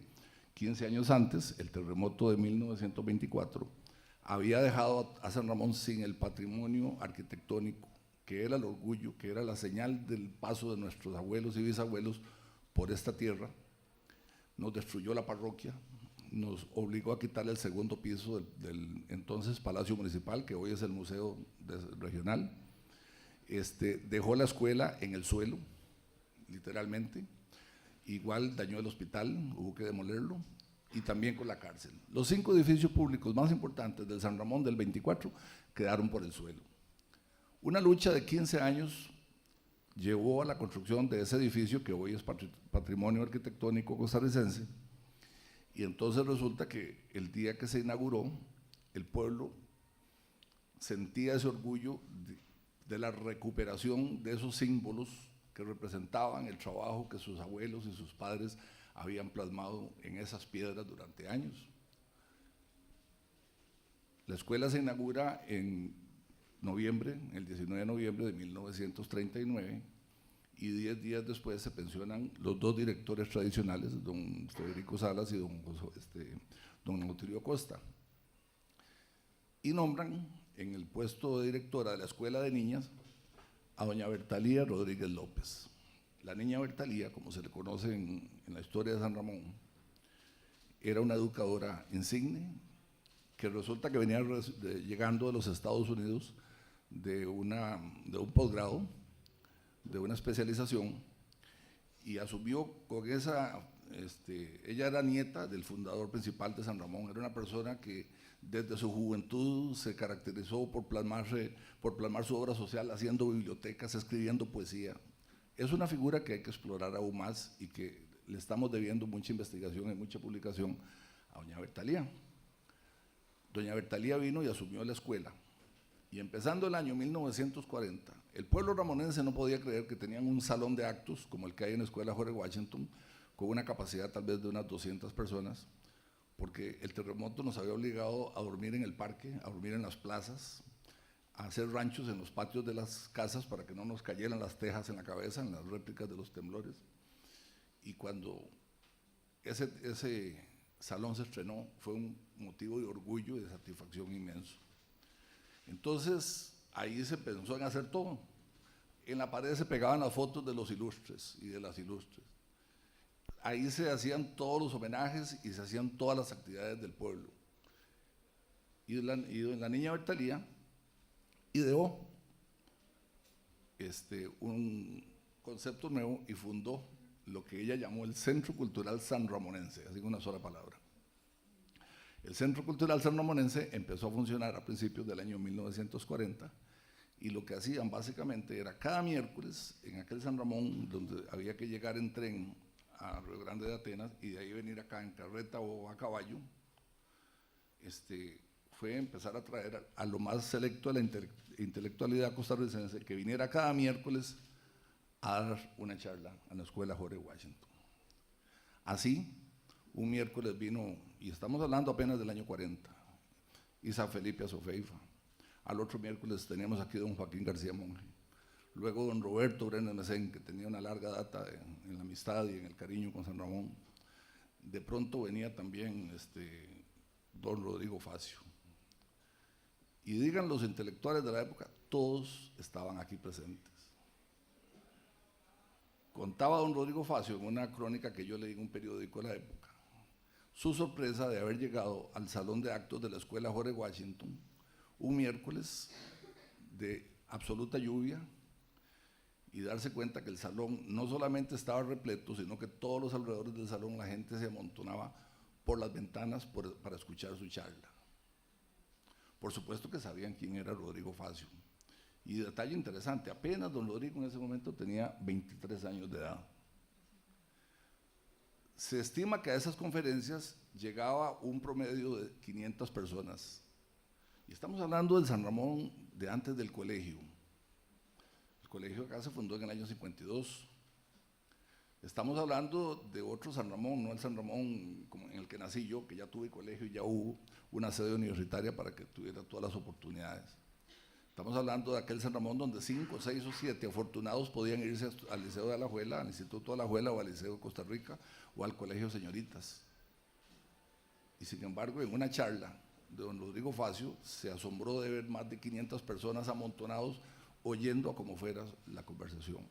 15 años antes, el terremoto de 1924 había dejado a San Ramón sin el patrimonio arquitectónico, que era el orgullo, que era la señal del paso de nuestros abuelos y bisabuelos por esta tierra. Nos destruyó la parroquia, nos obligó a quitarle el segundo piso del entonces Palacio Municipal, que hoy es el Museo Regional. Dejó la escuela en el suelo, literalmente. Igual dañó el hospital, hubo que demolerlo, y también con la cárcel. Los 5 edificios públicos más importantes del San Ramón del 24 quedaron por el suelo. Una lucha de 15 años llevó a la construcción de ese edificio que hoy es patrimonio arquitectónico costarricense, y entonces resulta que el día que se inauguró, el pueblo sentía ese orgullo de la recuperación de esos símbolos que representaban el trabajo que sus abuelos y sus padres habían plasmado en esas piedras durante años. La escuela se inaugura en noviembre, el 19 de noviembre de 1939, y 10 días después se pensionan los 2 directores tradicionales, don Federico Salas y don Nautilio Costa, y nombran en el puesto de directora de la escuela de niñas a doña Bertalía Rodríguez López. La niña Bertalía, como se le conoce en la historia de San Ramón, era una educadora insigne, que resulta que venía llegando de los Estados Unidos de un posgrado, de una especialización, y asumió con esa, ella era nieta del fundador principal de San Ramón, era una persona que desde su juventud se caracterizó por plasmar su obra social haciendo bibliotecas, escribiendo poesía. Es una figura que hay que explorar aún más y que le estamos debiendo mucha investigación y mucha publicación a doña Bertalía. Doña Bertalía vino y asumió la escuela, y empezando el año 1940, el pueblo ramonense no podía creer que tenían un salón de actos como el que hay en la Escuela Jorge Washington, con una capacidad tal vez de unas 200 personas, porque el terremoto nos había obligado a dormir en el parque, a dormir en las plazas, a hacer ranchos en los patios de las casas para que no nos cayeran las tejas en la cabeza en las réplicas de los temblores. Y cuando ese salón se estrenó, fue un motivo de orgullo y de satisfacción inmenso. Entonces, ahí se pensó en hacer todo. En la pared se pegaban las fotos de los ilustres y de las ilustres. Ahí se hacían todos los homenajes y se hacían todas las actividades del pueblo. Y la niña Bertalía ideó un concepto nuevo y fundó lo que ella llamó el Centro Cultural Sanramonense, así con una sola palabra. El Centro Cultural Sanramonense empezó a funcionar a principios del año 1940, y lo que hacían básicamente era cada miércoles en aquel San Ramón, donde había que llegar en tren a Río Grande de Atenas y de ahí venir acá en carreta o a caballo, fue empezar a traer a lo más selecto de la intelectualidad costarricense, que viniera cada miércoles a dar una charla en la Escuela Jorge Washington. Así, un miércoles vino, y estamos hablando apenas del año 40, Isa Felipe Azofeifa. Al otro miércoles teníamos aquí don Joaquín García Monge. Luego don Roberto Brenes Mesén, que tenía una larga data en la amistad y en el cariño con San Ramón. De pronto venía también don Rodrigo Facio. Y digan los intelectuales de la época, todos estaban aquí presentes. Contaba don Rodrigo Facio en una crónica que yo leí en un periódico de la época, su sorpresa de haber llegado al salón de actos de la Escuela Jorge Washington un miércoles de absoluta lluvia, y darse cuenta que el salón no solamente estaba repleto, sino que todos los alrededores del salón la gente se amontonaba por las ventanas para escuchar su charla. Por supuesto que sabían quién era Rodrigo Facio. Y detalle interesante, apenas don Rodrigo en ese momento tenía 23 años de edad. Se estima que a esas conferencias llegaba un promedio de 500 personas. Y estamos hablando del San Ramón de antes del colegio. El colegio acá se fundó en el año 52. Estamos hablando de otro San Ramón, no el San Ramón como en el que nací yo, que ya tuve colegio y ya hubo una sede universitaria para que tuviera todas las oportunidades. Estamos hablando de aquel San Ramón donde 5, 6 o 7 afortunados podían irse al Liceo de Alajuela, al Instituto de Alajuela o al Liceo de Costa Rica o al Colegio Señoritas. Y sin embargo, en una charla de don Rodrigo Facio, se asombró de ver más de 500 personas amontonados oyendo a como fuera la conversación.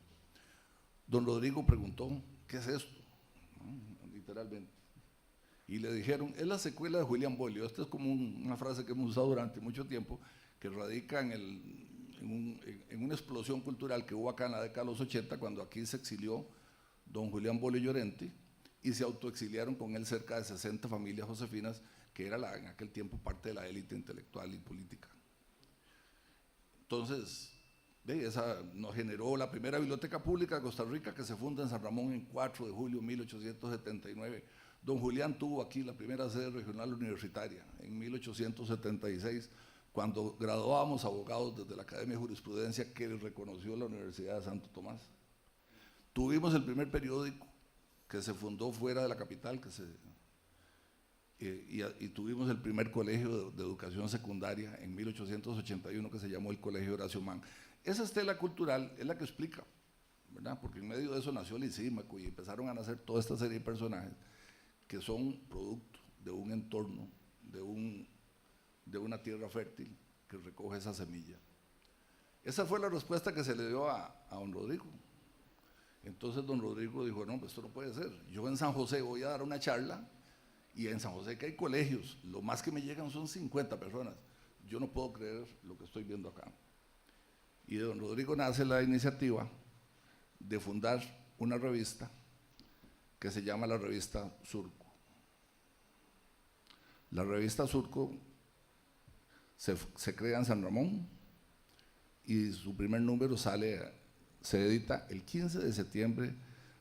Don Rodrigo preguntó, ¿qué es esto? ¿No? Literalmente. Y le dijeron, es la secuela de Julián Bolio. Esta es como una frase que hemos usado durante mucho tiempo, que radica en una explosión cultural que hubo acá en la década de los 80, cuando aquí se exilió don Julián Bolio Llorente, y se autoexiliaron con él cerca de 60 familias josefinas, que era en aquel tiempo parte de la élite intelectual y política. Entonces, esa nos generó la primera biblioteca pública de Costa Rica, que se funda en San Ramón en 4 de julio de 1879. Don Julián tuvo aquí la primera sede regional universitaria en 1876, cuando graduábamos abogados desde la Academia de Jurisprudencia que reconoció la Universidad de Santo Tomás. Tuvimos el primer periódico que se fundó fuera de la capital, y tuvimos el primer colegio de educación secundaria en 1881 que se llamó el Colegio Horacio Mann. Esa estela cultural es la que explica, ¿verdad? Porque en medio de eso nació Lisímaco y empezaron a nacer toda esta serie de personajes que son producto de un entorno, de una tierra fértil que recoge esa semilla. Esa fue la respuesta que se le dio a don Rodrigo. Entonces don Rodrigo dijo, no, pues esto no puede ser. Yo en San José voy a dar una charla, y en San José que hay colegios, lo más que me llegan son 50 personas. Yo no puedo creer lo que estoy viendo acá. Y de don Rodrigo nace la iniciativa de fundar una revista que se llama la revista Surco. La revista Surco se crea en San Ramón y su primer número se edita el 15 de septiembre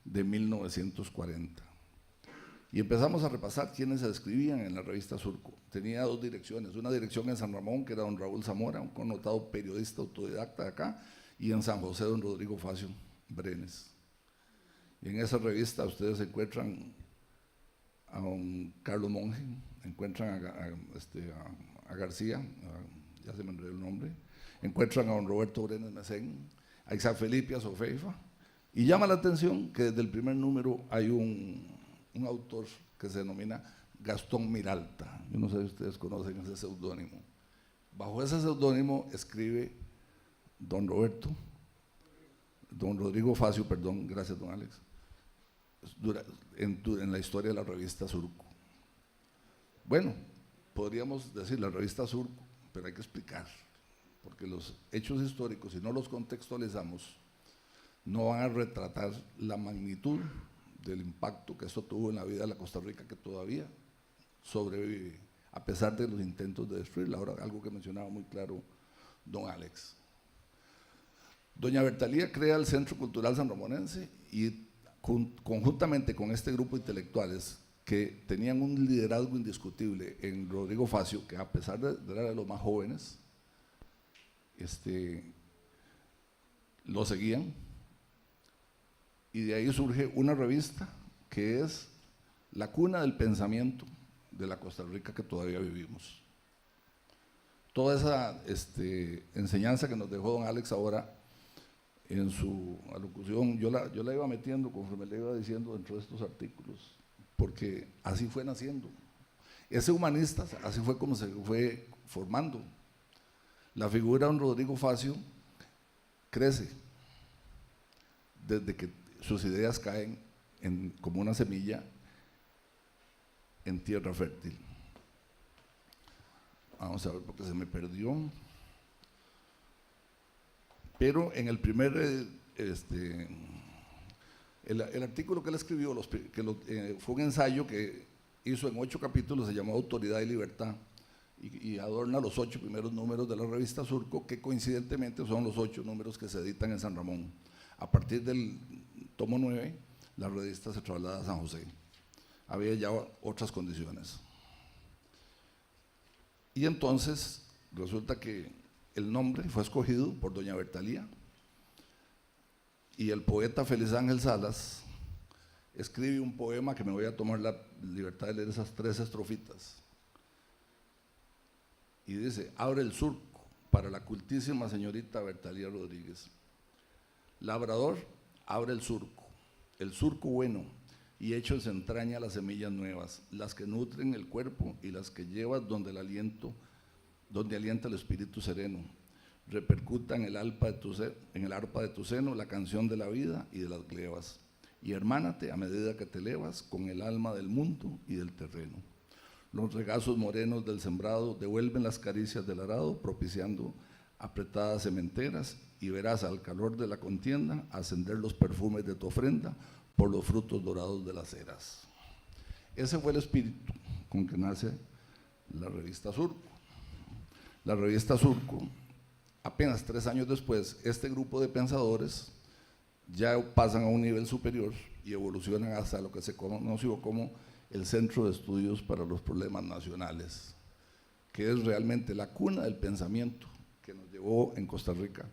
de 1940. Y empezamos a repasar quiénes se escribían en la revista Surco. Tenía 2 direcciones, una dirección en San Ramón, que era don Raúl Zamora, un connotado periodista autodidacta de acá, y en San José don Rodrigo Facio Brenes. Y en esa revista ustedes encuentran a don Carlos Monge, encuentran a García, ya se me enredó el nombre, encuentran a don Roberto Brenes Mesén, a Isaac Felipe, a Sofeifa, y llama la atención que desde el primer número hay un autor que se denomina Gastón Miralta. Yo no sé si ustedes conocen ese seudónimo. Bajo ese seudónimo escribe don Rodrigo Facio, perdón, gracias don Alex, en la historia de la revista Surco. Bueno, podríamos decir la revista Surco, pero hay que explicar, porque los hechos históricos, si no los contextualizamos, no van a retratar la magnitud del impacto que esto tuvo en la vida de la Costa Rica, que todavía sobrevive, a pesar de los intentos de destruirla. Ahora, algo que mencionaba muy claro don Alex. Doña Bertalía crea el Centro Cultural Sanramonense y conjuntamente con este grupo de intelectuales que tenían un liderazgo indiscutible en Rodrigo Facio, que a pesar de ser de los más jóvenes, lo seguían. Y de ahí surge una revista que es la cuna del pensamiento de la Costa Rica que todavía vivimos. Toda esa enseñanza que nos dejó don Alex ahora en su alocución, yo la iba metiendo conforme le iba diciendo dentro de estos artículos, porque así fue naciendo. Ese humanista, así fue como se fue formando. La figura de don Rodrigo Facio crece desde que sus ideas caen como una semilla en tierra fértil. Vamos a ver porque se me perdió. Pero en el primer, el artículo que él escribió, fue un ensayo que hizo en 8 capítulos, se llamó Autoridad y Libertad, y adorna los 8 primeros números de la revista Surco, que coincidentemente son los 8 números que se editan en San Ramón. A partir del tomo 9, la revista se traslada a San José. Había ya otras condiciones. Y entonces resulta que el nombre fue escogido por doña Bertalía y el poeta Félix Ángel Salas escribe un poema que me voy a tomar la libertad de leer esas 3 estrofitas. Y dice: abre el surco para la cultísima señorita Bertalía Rodríguez. Labrador, abre el surco bueno, y hecho se entraña las semillas nuevas, las que nutren el cuerpo y las que llevas donde alienta el espíritu sereno. Repercuta en el arpa de tu seno la canción de la vida y de las glebas. Y hermánate a medida que te elevas con el alma del mundo y del terreno. Los regazos morenos del sembrado devuelven las caricias del arado, propiciando apretadas sementeras, y verás al calor de la contienda ascender los perfumes de tu ofrenda por los frutos dorados de las eras. Ese fue el espíritu con que nace la revista Surco. La revista Surco, apenas 3 años después, este grupo de pensadores ya pasan a un nivel superior y evolucionan hasta lo que se conoció como el Centro de Estudios para los Problemas Nacionales, que es realmente la cuna del pensamiento que nos llevó en Costa Rica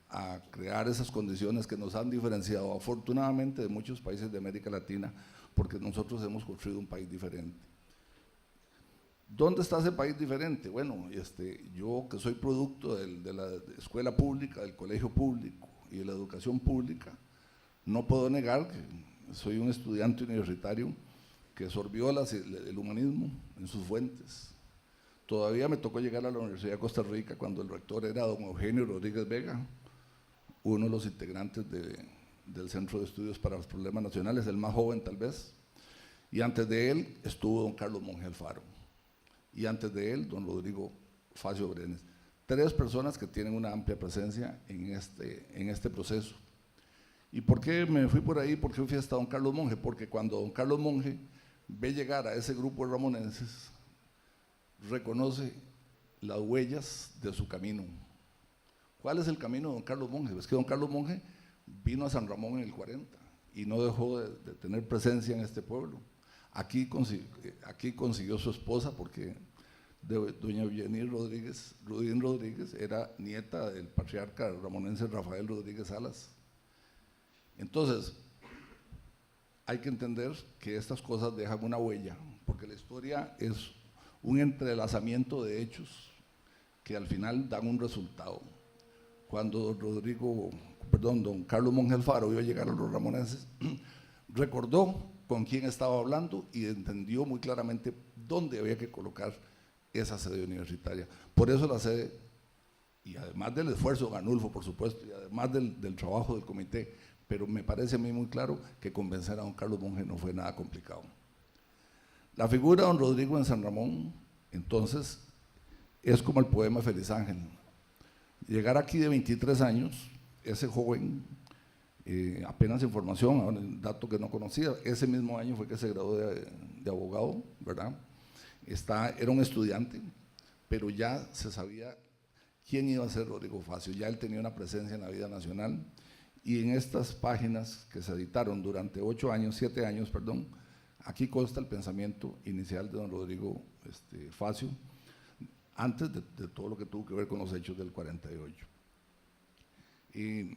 a crear esas condiciones que nos han diferenciado afortunadamente de muchos países de América Latina, porque nosotros hemos construido un país diferente. ¿Dónde está ese país diferente? Bueno, yo que soy producto de la escuela pública, del colegio público y de la educación pública, no puedo negar que soy un estudiante universitario que sorbió el humanismo en sus fuentes. Todavía me tocó llegar a la Universidad de Costa Rica cuando el rector era don Eugenio Rodríguez Vega, uno de los integrantes del Centro de Estudios para los Problemas Nacionales, el más joven tal vez, y antes de él estuvo don Carlos Monge Alfaro, y antes de él don Rodrigo Facio Brenes. 3 personas que tienen una amplia presencia en este proceso. ¿Y por qué me fui por ahí? ¿Por qué fui hasta don Carlos Monge? Porque cuando don Carlos Monge ve llegar a ese grupo de ramonenses, reconoce las huellas de su camino. ¿Cuál es el camino de don Carlos Monge? Es que don Carlos Monge vino a San Ramón en el 40 y no dejó de tener presencia en este pueblo. Aquí consiguió su esposa, porque doña Eugenia Rodríguez era nieta del patriarca ramonense Rafael Rodríguez Salas. Entonces, hay que entender que estas cosas dejan una huella, porque la historia es un entrelazamiento de hechos que al final dan un resultado. Cuando don Carlos Monge Alfaro vio llegar a los ramonenses, recordó con quién estaba hablando y entendió muy claramente dónde había que colocar esa sede universitaria. Por eso la sede, y además del esfuerzo de Ganulfo, por supuesto, y además del trabajo del comité, pero me parece a mí muy claro que convencer a don Carlos Monge no fue nada complicado. La figura de don Rodrigo en San Ramón, entonces, es como el poema Feliz Ángel. Llegar aquí de 23 años, ese joven, apenas en formación, un dato que no conocía, ese mismo año fue que se graduó de abogado, ¿verdad? Era un estudiante, pero ya se sabía quién iba a ser Rodrigo Facio, ya él tenía una presencia en la vida nacional, y en estas páginas que se editaron durante 7 años, perdón, aquí consta el pensamiento inicial de don Rodrigo Facio, antes de todo lo que tuvo que ver con los hechos del 48. Y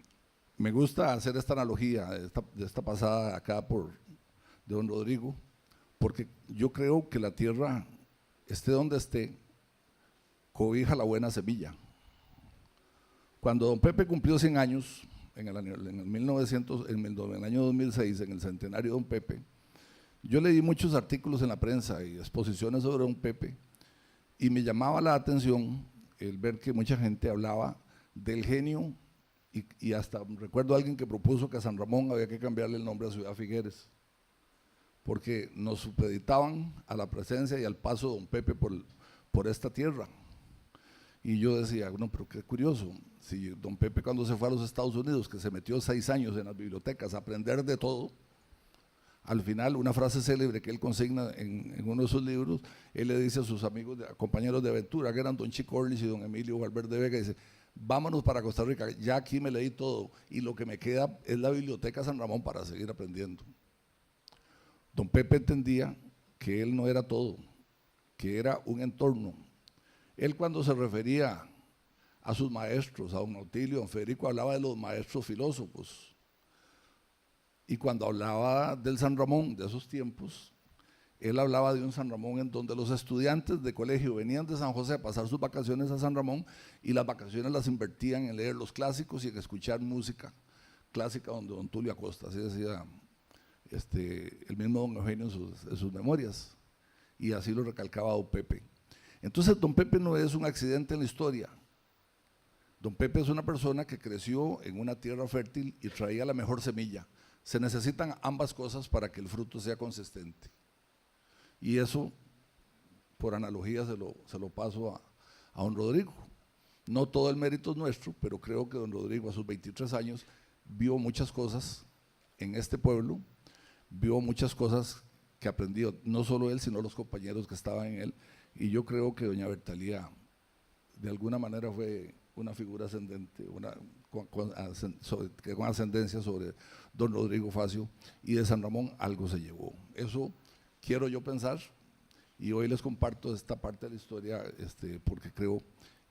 me gusta hacer esta analogía de esta pasada acá de don Rodrigo, porque yo creo que la tierra, esté donde esté, cobija la buena semilla. Cuando don Pepe cumplió 100 años, en el año 2006, en el centenario de don Pepe, yo leí muchos artículos en la prensa y exposiciones sobre don Pepe, y me llamaba la atención el ver que mucha gente hablaba del genio, y hasta recuerdo a alguien que propuso que a San Ramón había que cambiarle el nombre a Ciudad Figueres, porque nos supeditaban a la presencia y al paso de don Pepe por esta tierra. Y yo decía, no, pero qué curioso, si don Pepe cuando se fue a los Estados Unidos, que se metió 6 años en las bibliotecas a aprender de todo, al final una frase célebre que él consigna en uno de sus libros, él le dice a sus amigos, compañeros de aventura, que eran don Chico Orlis y don Emilio Valverde Vega, dice, vámonos para Costa Rica, ya aquí me leí todo y lo que me queda es la biblioteca San Ramón para seguir aprendiendo. Don Pepe entendía que él no era todo, que era un entorno. Él cuando se refería a sus maestros, a don Nautilio, a don Federico, hablaba de los maestros filósofos. Y cuando hablaba del San Ramón de esos tiempos, él hablaba de un San Ramón en donde los estudiantes de colegio venían de San José a pasar sus vacaciones a San Ramón y las vacaciones las invertían en leer los clásicos y en escuchar música clásica donde don Tulio Acosta, así decía el mismo don Eugenio en sus memorias, y así lo recalcaba don Pepe. Entonces don Pepe no es un accidente en la historia. Don Pepe es una persona que creció en una tierra fértil y traía la mejor semilla. Se necesitan ambas cosas para que el fruto sea consistente. Y eso, por analogía, se lo paso a don Rodrigo. No todo el mérito es nuestro, pero creo que don Rodrigo a sus 23 años vio muchas cosas en este pueblo, vio muchas cosas que aprendió, no solo él, sino los compañeros que estaban en él. Y yo creo que doña Bertalía, de alguna manera, fue una figura ascendente, con ascendencia sobre don Rodrigo Facio, y de San Ramón algo se llevó. Eso quiero yo pensar, y hoy les comparto esta parte de la historia porque creo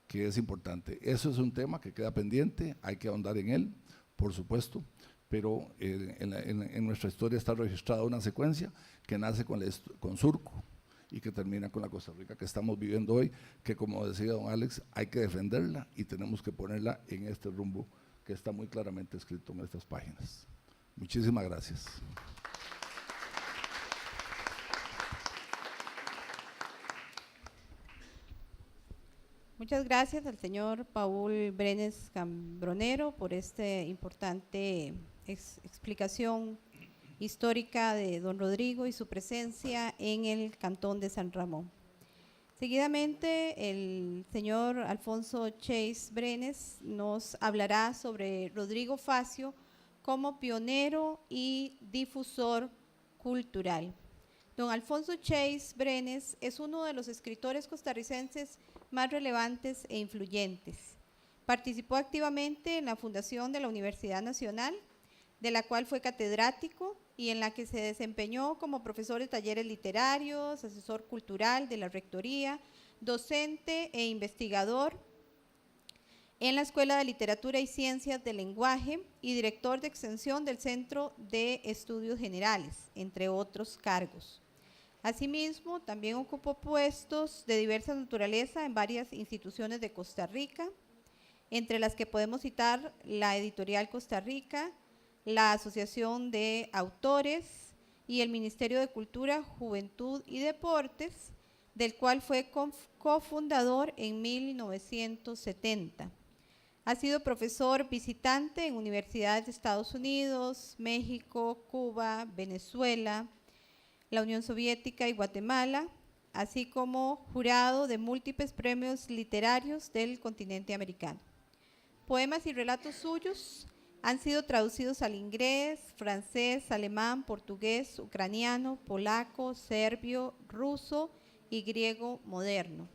que es importante. Eso es un tema que queda pendiente, hay que ahondar en él, por supuesto, pero en nuestra historia está registrada una secuencia que nace con Surco y que termina con la Costa Rica que estamos viviendo hoy, que como decía don Alex, hay que defenderla y tenemos que ponerla en este rumbo que está muy claramente escrito en estas páginas. Muchísimas gracias. Muchas gracias al señor Paul Brenes Cambronero por esta importante explicación histórica de don Rodrigo y su presencia en el Cantón de San Ramón. Seguidamente, el señor Alfonso Chase Brenes nos hablará sobre Rodrigo Facio como pionero y difusor cultural. Don Alfonso Chase Brenes es uno de los escritores costarricenses más relevantes e influyentes. Participó activamente en la fundación de la Universidad Nacional, de la cual fue catedrático y en la que se desempeñó como profesor de talleres literarios, asesor cultural de la rectoría, docente e investigador en la Escuela de Literatura y Ciencias del Lenguaje y director de extensión del Centro de Estudios Generales, entre otros cargos. Asimismo, también ocupó puestos de diversa naturaleza en varias instituciones de Costa Rica, entre las que podemos citar la Editorial Costa Rica, la Asociación de Autores y el Ministerio de Cultura, Juventud y Deportes, del cual fue cofundador en 1970. Ha sido profesor visitante en universidades de Estados Unidos, México, Cuba, Venezuela, la Unión Soviética y Guatemala, así como jurado de múltiples premios literarios del continente americano. Poemas y relatos suyos han sido traducidos al inglés, francés, alemán, portugués, ucraniano, polaco, serbio, ruso y griego moderno,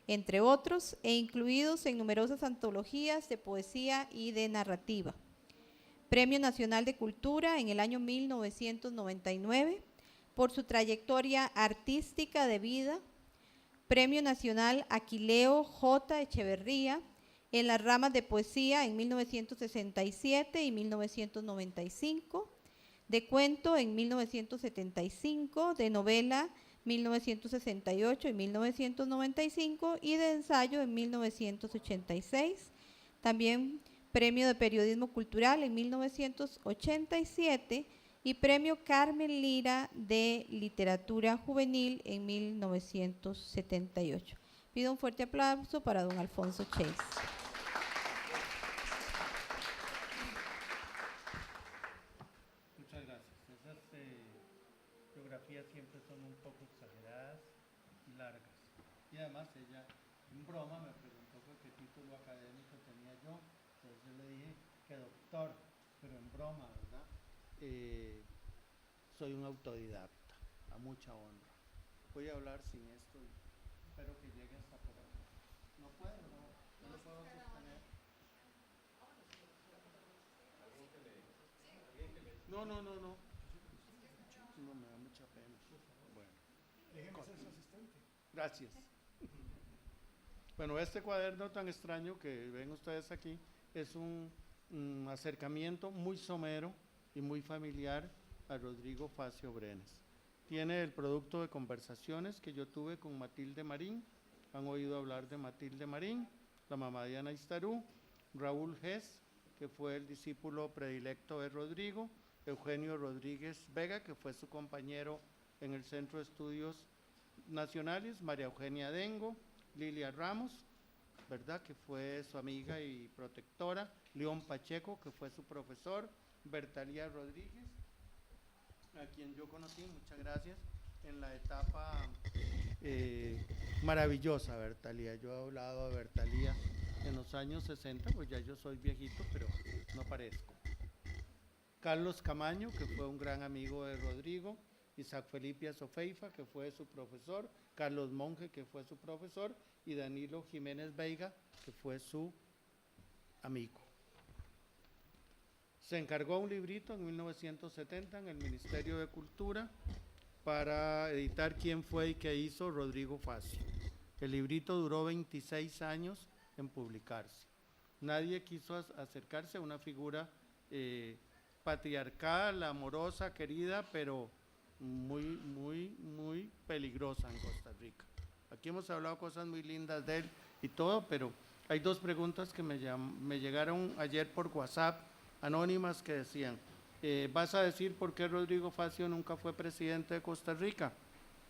entre otros, e incluidos en numerosas antologías de poesía y de narrativa. Premio Nacional de Cultura en el año 1999 por su trayectoria artística de vida. Premio Nacional Aquileo J. Echeverría en las ramas de poesía en 1967 y 1995, de cuento en 1975, de novela 1968 y 1995 y de ensayo en 1986. También Premio de Periodismo Cultural en 1987 y Premio Carmen Lira de Literatura Juvenil en 1978. Pido un fuerte aplauso para don Alfonso Chase. Muchas gracias. Esas biografías siempre son un poco exageradas y largas. Y además ella, en broma, me preguntó qué título académico tenía yo. Entonces yo le dije que doctor, pero en broma, ¿verdad? Soy un autodidacta, a mucha honra. Voy a hablar sin esto y espero que llegue hasta por acá. No puedo, no lo puedo sostener. No. No, me da mucha pena. Bueno. Déjeme ser su asistente. Gracias. Bueno, este cuaderno tan extraño que ven ustedes aquí es un acercamiento muy somero y muy familiar a Rodrigo Facio Brenes. Tiene el producto de conversaciones que yo tuve con Matilde Marín. Han oído hablar de Matilde Marín, la mamá de Ana Istarú, Raúl Gess, que fue el discípulo predilecto de Rodrigo, Eugenio Rodríguez Vega, que fue su compañero en el Centro de Estudios Nacionales, María Eugenia Dengo, Lilia Ramos, ¿verdad?, que fue su amiga y protectora, León Pacheco, que fue su profesor, Bertalía Rodríguez, a quien yo conocí, muchas gracias, en la etapa maravillosa, Bertalía. Yo he hablado de Bertalía en los años 60, pues ya yo soy viejito, pero no parezco. Carlos Camaño, que fue un gran amigo de Rodrigo, Isaac Felipe Azofeifa, que fue su profesor, Carlos Monge, que fue su profesor, y Danilo Jiménez Veiga, que fue su amigo. Se encargó un librito en 1970 en el Ministerio de Cultura para editar quién fue y qué hizo Rodrigo Facio. El librito duró 26 años en publicarse. Nadie quiso acercarse a una figura patriarcal, amorosa, querida, pero muy peligrosa en Costa Rica. Aquí hemos hablado cosas muy lindas de él y todo, pero hay dos preguntas que me llegaron ayer por WhatsApp, anónimas, que decían, ¿vas a decir por qué Rodrigo Facio nunca fue presidente de Costa Rica?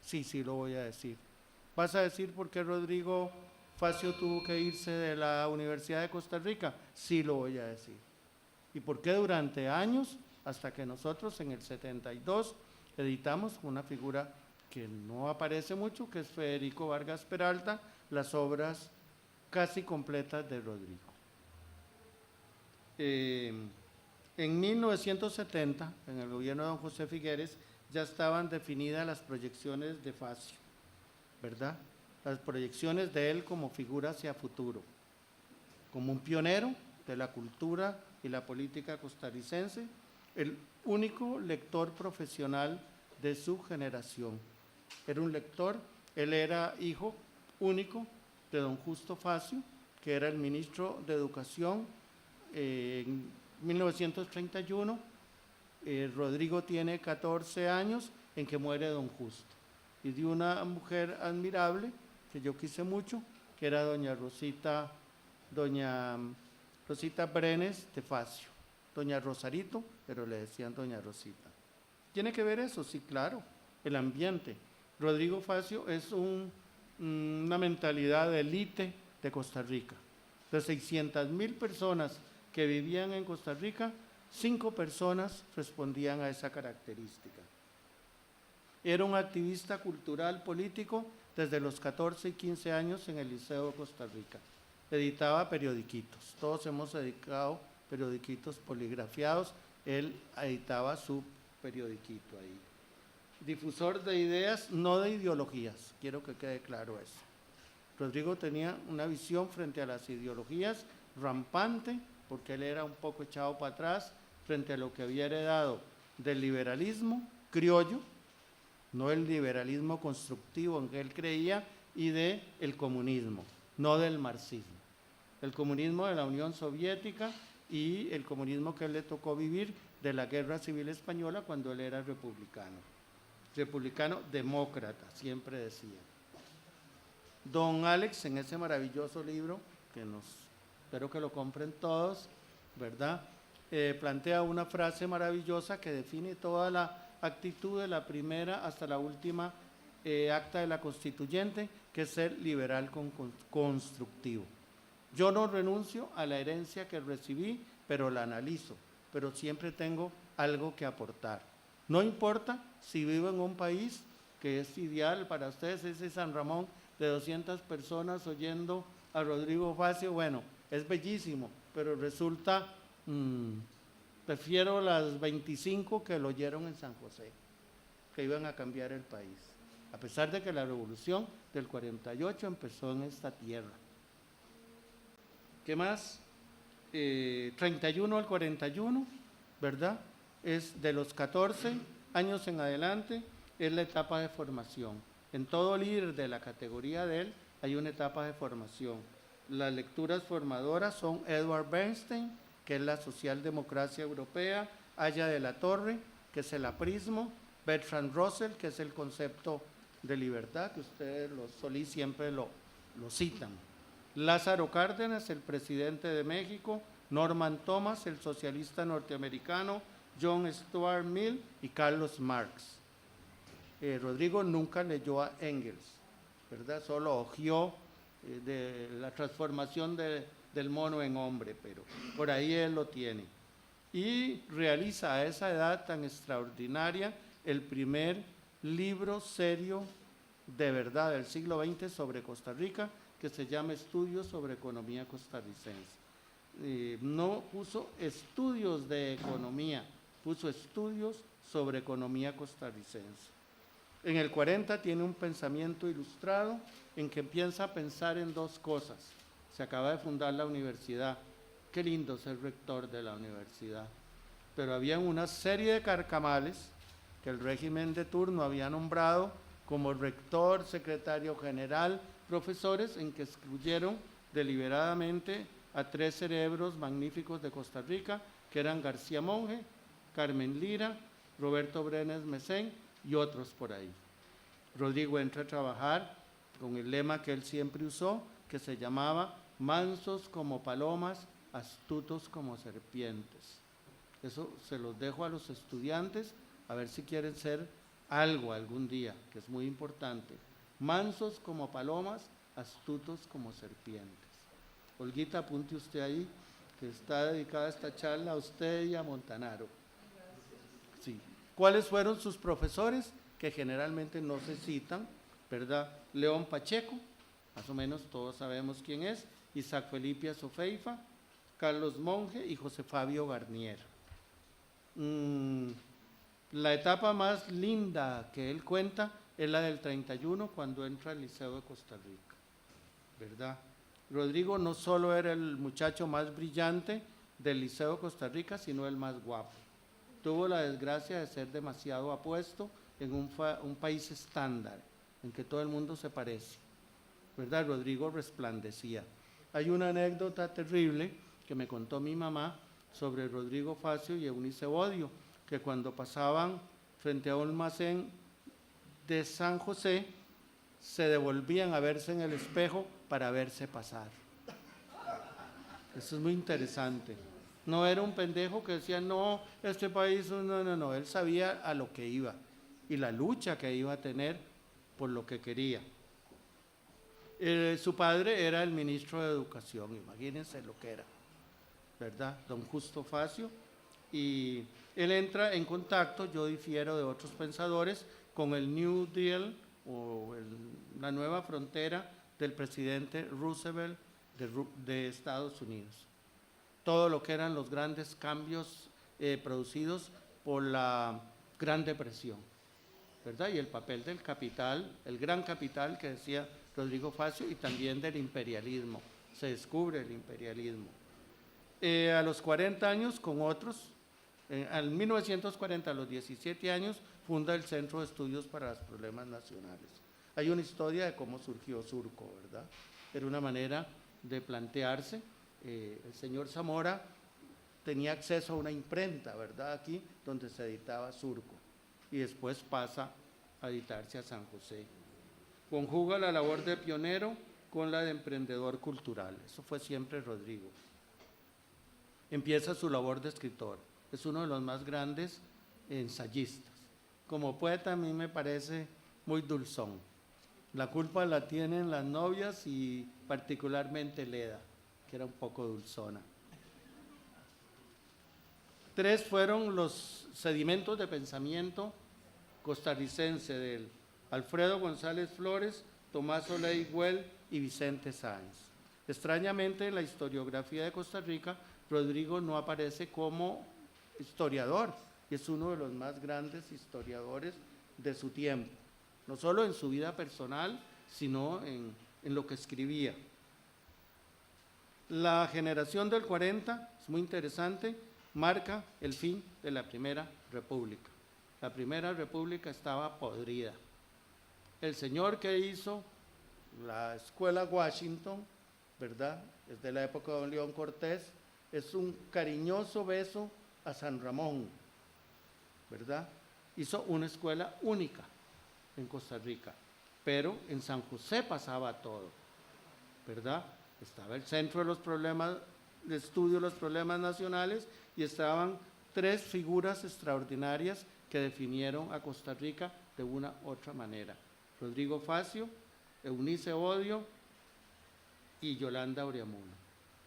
Sí, lo voy a decir. ¿Vas a decir por qué Rodrigo Facio tuvo que irse de la Universidad de Costa Rica? Sí, lo voy a decir. ¿Y por qué durante años, hasta que nosotros en el 72 editamos una figura que no aparece mucho, que es Federico Vargas Peralta, las obras casi completas de Rodrigo? En 1970, en el gobierno de don José Figueres, ya estaban definidas las proyecciones de Facio, ¿verdad? Las proyecciones de él como figura hacia futuro, como un pionero de la cultura y la política costarricense, el único lector profesional de su generación. Era un lector, él era hijo único de don Justo Facio, que era el ministro de Educación en 1931. Rodrigo tiene 14 años en que muere don Justo, y de una mujer admirable que yo quise mucho, que era doña Rosita Brenes de Facio, doña Rosarito, pero le decían doña Rosita. ¿Tiene que ver eso? Sí, claro, el ambiente. Rodrigo Facio es una mentalidad de élite de Costa Rica. De 600,000 personas que vivían en Costa Rica, 5 personas respondían a esa característica. Era un activista cultural político desde los 14 y 15 años en el Liceo de Costa Rica. Editaba periodiquitos, todos hemos editado periodiquitos poligrafiados, él editaba su periodiquito ahí. Difusor de ideas, no de ideologías, quiero que quede claro eso. Rodrigo tenía una visión frente a las ideologías rampante, porque él era un poco echado para atrás frente a lo que había heredado del liberalismo criollo, no el liberalismo constructivo en que él creía, y del comunismo, no del marxismo. El comunismo de la Unión Soviética y el comunismo que él le tocó vivir de la Guerra Civil Española cuando él era republicano demócrata, siempre decía. Don Alex, en ese maravilloso libro, que espero que lo compren todos, ¿verdad?, plantea una frase maravillosa que define toda la actitud de la primera hasta la última acta de la Constituyente, que es ser liberal constructivo. Yo no renuncio a la herencia que recibí, pero la analizo, pero siempre tengo algo que aportar. No importa si vivo en un país que es ideal para ustedes, ese San Ramón de 200 personas oyendo a Rodrigo Facio, bueno, es bellísimo, pero resulta, prefiero las 25 que lo oyeron en San José, que iban a cambiar el país, a pesar de que la revolución del 48 empezó en esta tierra. ¿Qué más? 31 al 41, ¿verdad? Es de los 14 años en adelante, es la etapa de formación. En todo líder de la categoría de él hay una etapa de formación. Las lecturas formadoras son Edward Bernstein, que es la socialdemocracia europea, Aya de la Torre, que es el aprismo, Bertrand Russell, que es el concepto de libertad, que ustedes los Solís siempre lo citan. Lázaro Cárdenas, el presidente de México, Norman Thomas, el socialista norteamericano, John Stuart Mill y Carlos Marx. Rodrigo nunca leyó a Engels, ¿verdad? Solo ojeó de la transformación del mono en hombre, pero por ahí él lo tiene. Y realiza a esa edad tan extraordinaria el primer libro serio de verdad del siglo XX sobre Costa Rica, que se llama Estudios sobre Economía Costarricense. No puso estudios de economía, puso estudios sobre economía costarricense. En el 40 tiene un pensamiento ilustrado en que empieza a pensar en dos cosas. Se acaba de fundar la universidad. Qué lindo ser rector de la universidad. Pero había una serie de carcamales que el régimen de turno había nombrado como rector, secretario general, profesores, en que excluyeron deliberadamente a 3 cerebros magníficos de Costa Rica, que eran García Monge, Carmen Lira, Roberto Brenes Mesén y otros por ahí. Rodrigo entra a trabajar con el lema que él siempre usó, que se llamaba mansos como palomas, astutos como serpientes. Eso se los dejo a los estudiantes, a ver si quieren ser algo algún día, que es muy importante. Mansos como palomas, astutos como serpientes. Olguita, apunte usted ahí, que está dedicada esta charla a usted y a Montanaro. Sí. ¿Cuáles fueron sus profesores? Que generalmente no se citan, ¿verdad? León Pacheco, más o menos todos sabemos quién es, Isaac Felipe Azofeifa, Carlos Monge y José Fabio Garnier. La etapa más linda que él cuenta es la del 31, cuando entra al Liceo de Costa Rica, ¿verdad? Rodrigo no solo era el muchacho más brillante del Liceo de Costa Rica, sino el más guapo. Tuvo la desgracia de ser demasiado apuesto en un país estándar, en que todo el mundo se parece, ¿verdad? Rodrigo resplandecía. Hay una anécdota terrible que me contó mi mamá sobre Rodrigo Facio y Eunice Bodio, que cuando pasaban frente a un almacén de San José, se devolvían a verse en el espejo para verse pasar. Eso es muy interesante. No era un pendejo que decía, no, este país, no, él sabía a lo que iba y la lucha que iba a tener por lo que quería. Su padre era el ministro de Educación, imagínense lo que era, ¿verdad? Don Justo Facio, y él entra en contacto, yo difiero de otros pensadores, con el New Deal o la nueva frontera del presidente Roosevelt de Estados Unidos. Todo lo que eran los grandes cambios producidos por la Gran Depresión, ¿verdad? Y el papel del capital, el gran capital que decía Rodrigo Facio, y también del imperialismo. Se descubre el imperialismo. A los 40 años, con otros, en 1940, a los 17 años, funda el Centro de Estudios para los Problemas Nacionales. Hay una historia de cómo surgió Surco, ¿verdad? Era una manera de plantearse. El señor Zamora tenía acceso a una imprenta, ¿verdad? Aquí, donde se editaba Surco, y después pasa a editarse a San José. Conjuga la labor de pionero con la de emprendedor cultural. Eso fue siempre Rodrigo. Empieza su labor de escritor. Es uno de los más grandes ensayistas. Como poeta a mí me parece muy dulzón. La culpa la tienen las novias y particularmente Leda, que era un poco dulzona. 3 fueron los sedimentos de pensamiento costarricense de él: Alfredo González Flores, Tomás Oleiguel y Vicente Sáenz. Extrañamente, en la historiografía de Costa Rica, Rodrigo no aparece como historiador, y es uno de los más grandes historiadores de su tiempo, no solo en su vida personal, sino en lo que escribía. La generación del 40, es muy interesante, marca el fin de la Primera República. La Primera República estaba podrida. El señor que hizo la Escuela Washington, ¿verdad?, es de la época de don León Cortés, es un cariñoso beso a San Ramón, ¿verdad? Hizo una escuela única en Costa Rica, pero en San José pasaba todo, ¿verdad? Estaba el centro de los problemas de estudio de los problemas nacionales y estaban 3 figuras extraordinarias que definieron a Costa Rica de una u otra manera: Rodrigo Facio, Eunice Odio y Yolanda Uriamuno.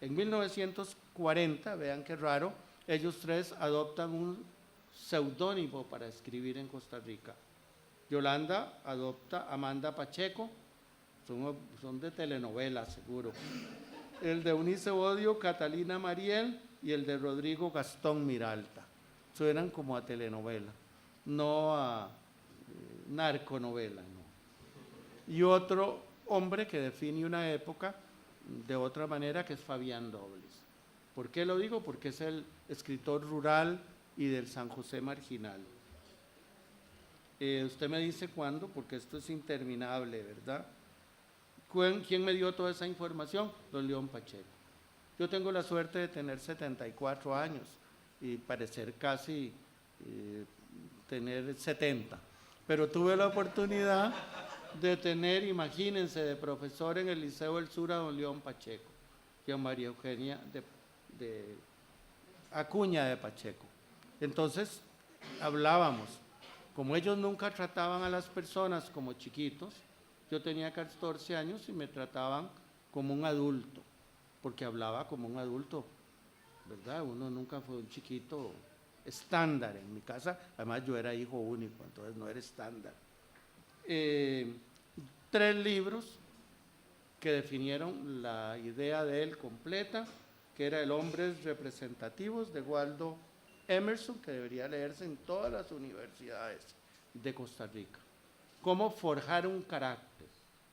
En 1940, vean qué raro, ellos 3 adoptan un seudónimo para escribir en Costa Rica. Yolanda adopta Amanda Pacheco, son de telenovela seguro. El de Eunice Odio, Catalina Mariel, y el de Rodrigo, Gastón Miralta. Suenan como a telenovela, no a narconovela, no. Y otro hombre que define una época de otra manera, que es Fabián Dobles. ¿Por qué lo digo? Porque es el escritor rural y del San José marginal. Usted me dice cuándo, porque esto es interminable, ¿verdad? ¿Quién me dio toda esa información? Don León Pacheco. Yo tengo la suerte de tener 74 años y parecer casi tener 70, pero tuve la oportunidad de tener, imagínense, de profesor en el Liceo del Sur a don León Pacheco y a María Eugenia de Acuña de Pacheco. Entonces hablábamos, como ellos nunca trataban a las personas como chiquitos, yo tenía 14 años y me trataban como un adulto, porque hablaba como un adulto, ¿verdad? Uno nunca fue un chiquito estándar en mi casa, además yo era hijo único, entonces no era estándar. 3 libros que definieron la idea de él completa, que era El Hombres Representativos de Waldo Emerson, que debería leerse en todas las universidades de Costa Rica. Cómo forjar un carácter.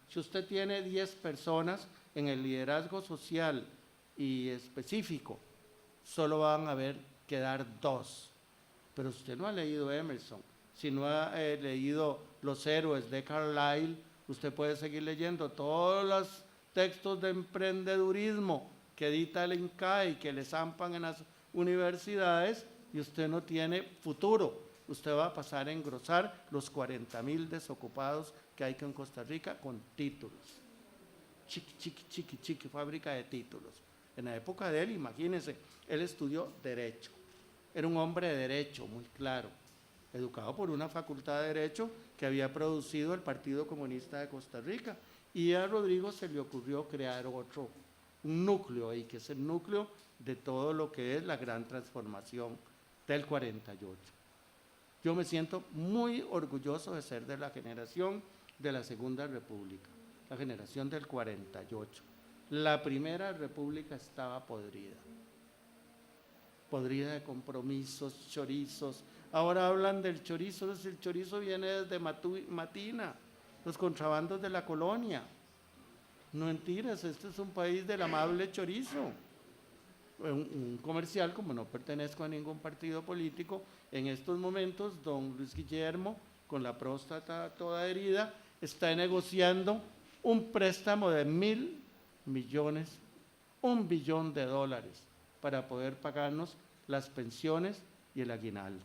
Si usted tiene 10 personas en el liderazgo social y específico, solo van a quedar 2. Pero usted no ha leído Emerson. Si no ha leído Los Héroes de Carlyle, usted puede seguir leyendo todos los textos de emprendedurismo que edita el INCAE y que le zampan en las universidades, y usted no tiene futuro. Usted va a pasar a engrosar los 40,000 desocupados que hay en Costa Rica con títulos. Chiqui, fábrica de títulos. En la época de él, imagínense, él estudió Derecho. Era un hombre de Derecho, muy claro, educado por una facultad de Derecho que había producido el Partido Comunista de Costa Rica. Y a Rodrigo se le ocurrió crear un núcleo ahí, que es el núcleo de todo lo que es la gran transformación del 48. Yo me siento muy orgulloso de ser de la generación de la Segunda República, la generación del 48. La Primera República estaba podrida de compromisos, chorizos. Ahora hablan del chorizo, el chorizo viene desde Matina, los contrabandos de la colonia. No mentiras, este es un país del amable chorizo. Un comercial, como no pertenezco a ningún partido político, en estos momentos don Luis Guillermo, con la próstata toda herida, está negociando un préstamo de $1,000 millones, $1 billón para poder pagarnos las pensiones y el aguinaldo.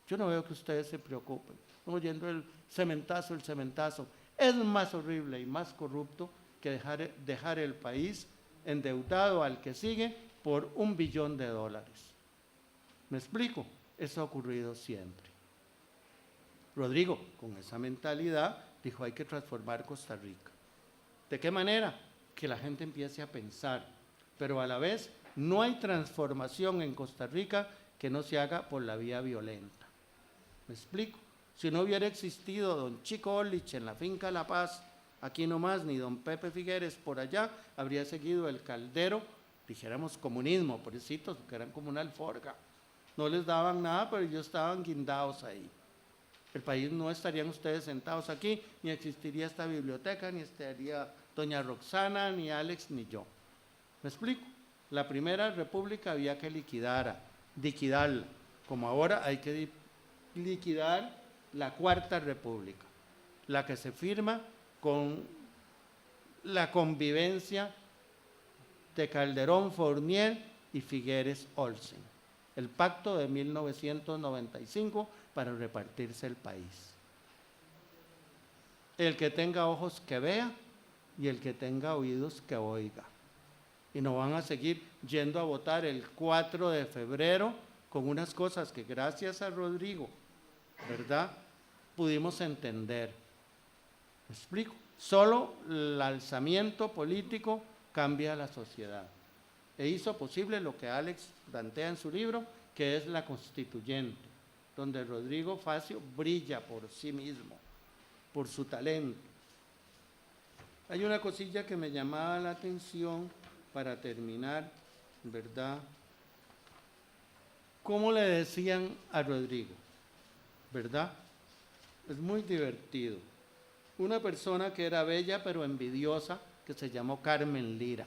Yo no veo que ustedes se preocupen. Estamos oyendo el cementazo. Es más horrible y más corrupto que dejar el país endeudado al que sigue por $1 billón. ¿Me explico? Eso ha ocurrido siempre. Rodrigo, con esa mentalidad, dijo: hay que transformar Costa Rica. ¿De qué manera? Que la gente empiece a pensar, pero a la vez no hay transformación en Costa Rica que no se haga por la vía violenta. ¿Me explico? Si no hubiera existido don Chico Orlich en la finca La Paz, aquí nomás, ni don Pepe Figueres por allá, habría seguido el Caldero, dijéramos comunismo, pobrecitos, que eran como una alforga. No les daban nada, pero ellos estaban guindados ahí. El país no estarían ustedes sentados aquí, ni existiría esta biblioteca, ni estaría doña Roxana, ni Alex, ni yo. ¿Me explico? La Primera República había que liquidarla, como ahora hay que liquidar la Cuarta República, la que se firma con la convivencia de Calderón, Fournier y Figueres Olsen. El pacto de 1995 para repartirse el país. El que tenga ojos que vea y el que tenga oídos que oiga. Y nos van a seguir yendo a votar el 4 de febrero con unas cosas que gracias a Rodrigo, ¿verdad?, pudimos entender. ¿Me explico? Solo el alzamiento político cambia la sociedad. E hizo posible lo que Alex plantea en su libro, que es la constituyente, donde Rodrigo Facio brilla por sí mismo, por su talento. Hay una cosilla que me llamaba la atención para terminar, ¿verdad? ¿Cómo le decían a Rodrigo? ¿Verdad? Es muy divertido. Una persona que era bella pero envidiosa, que se llamó Carmen Lira.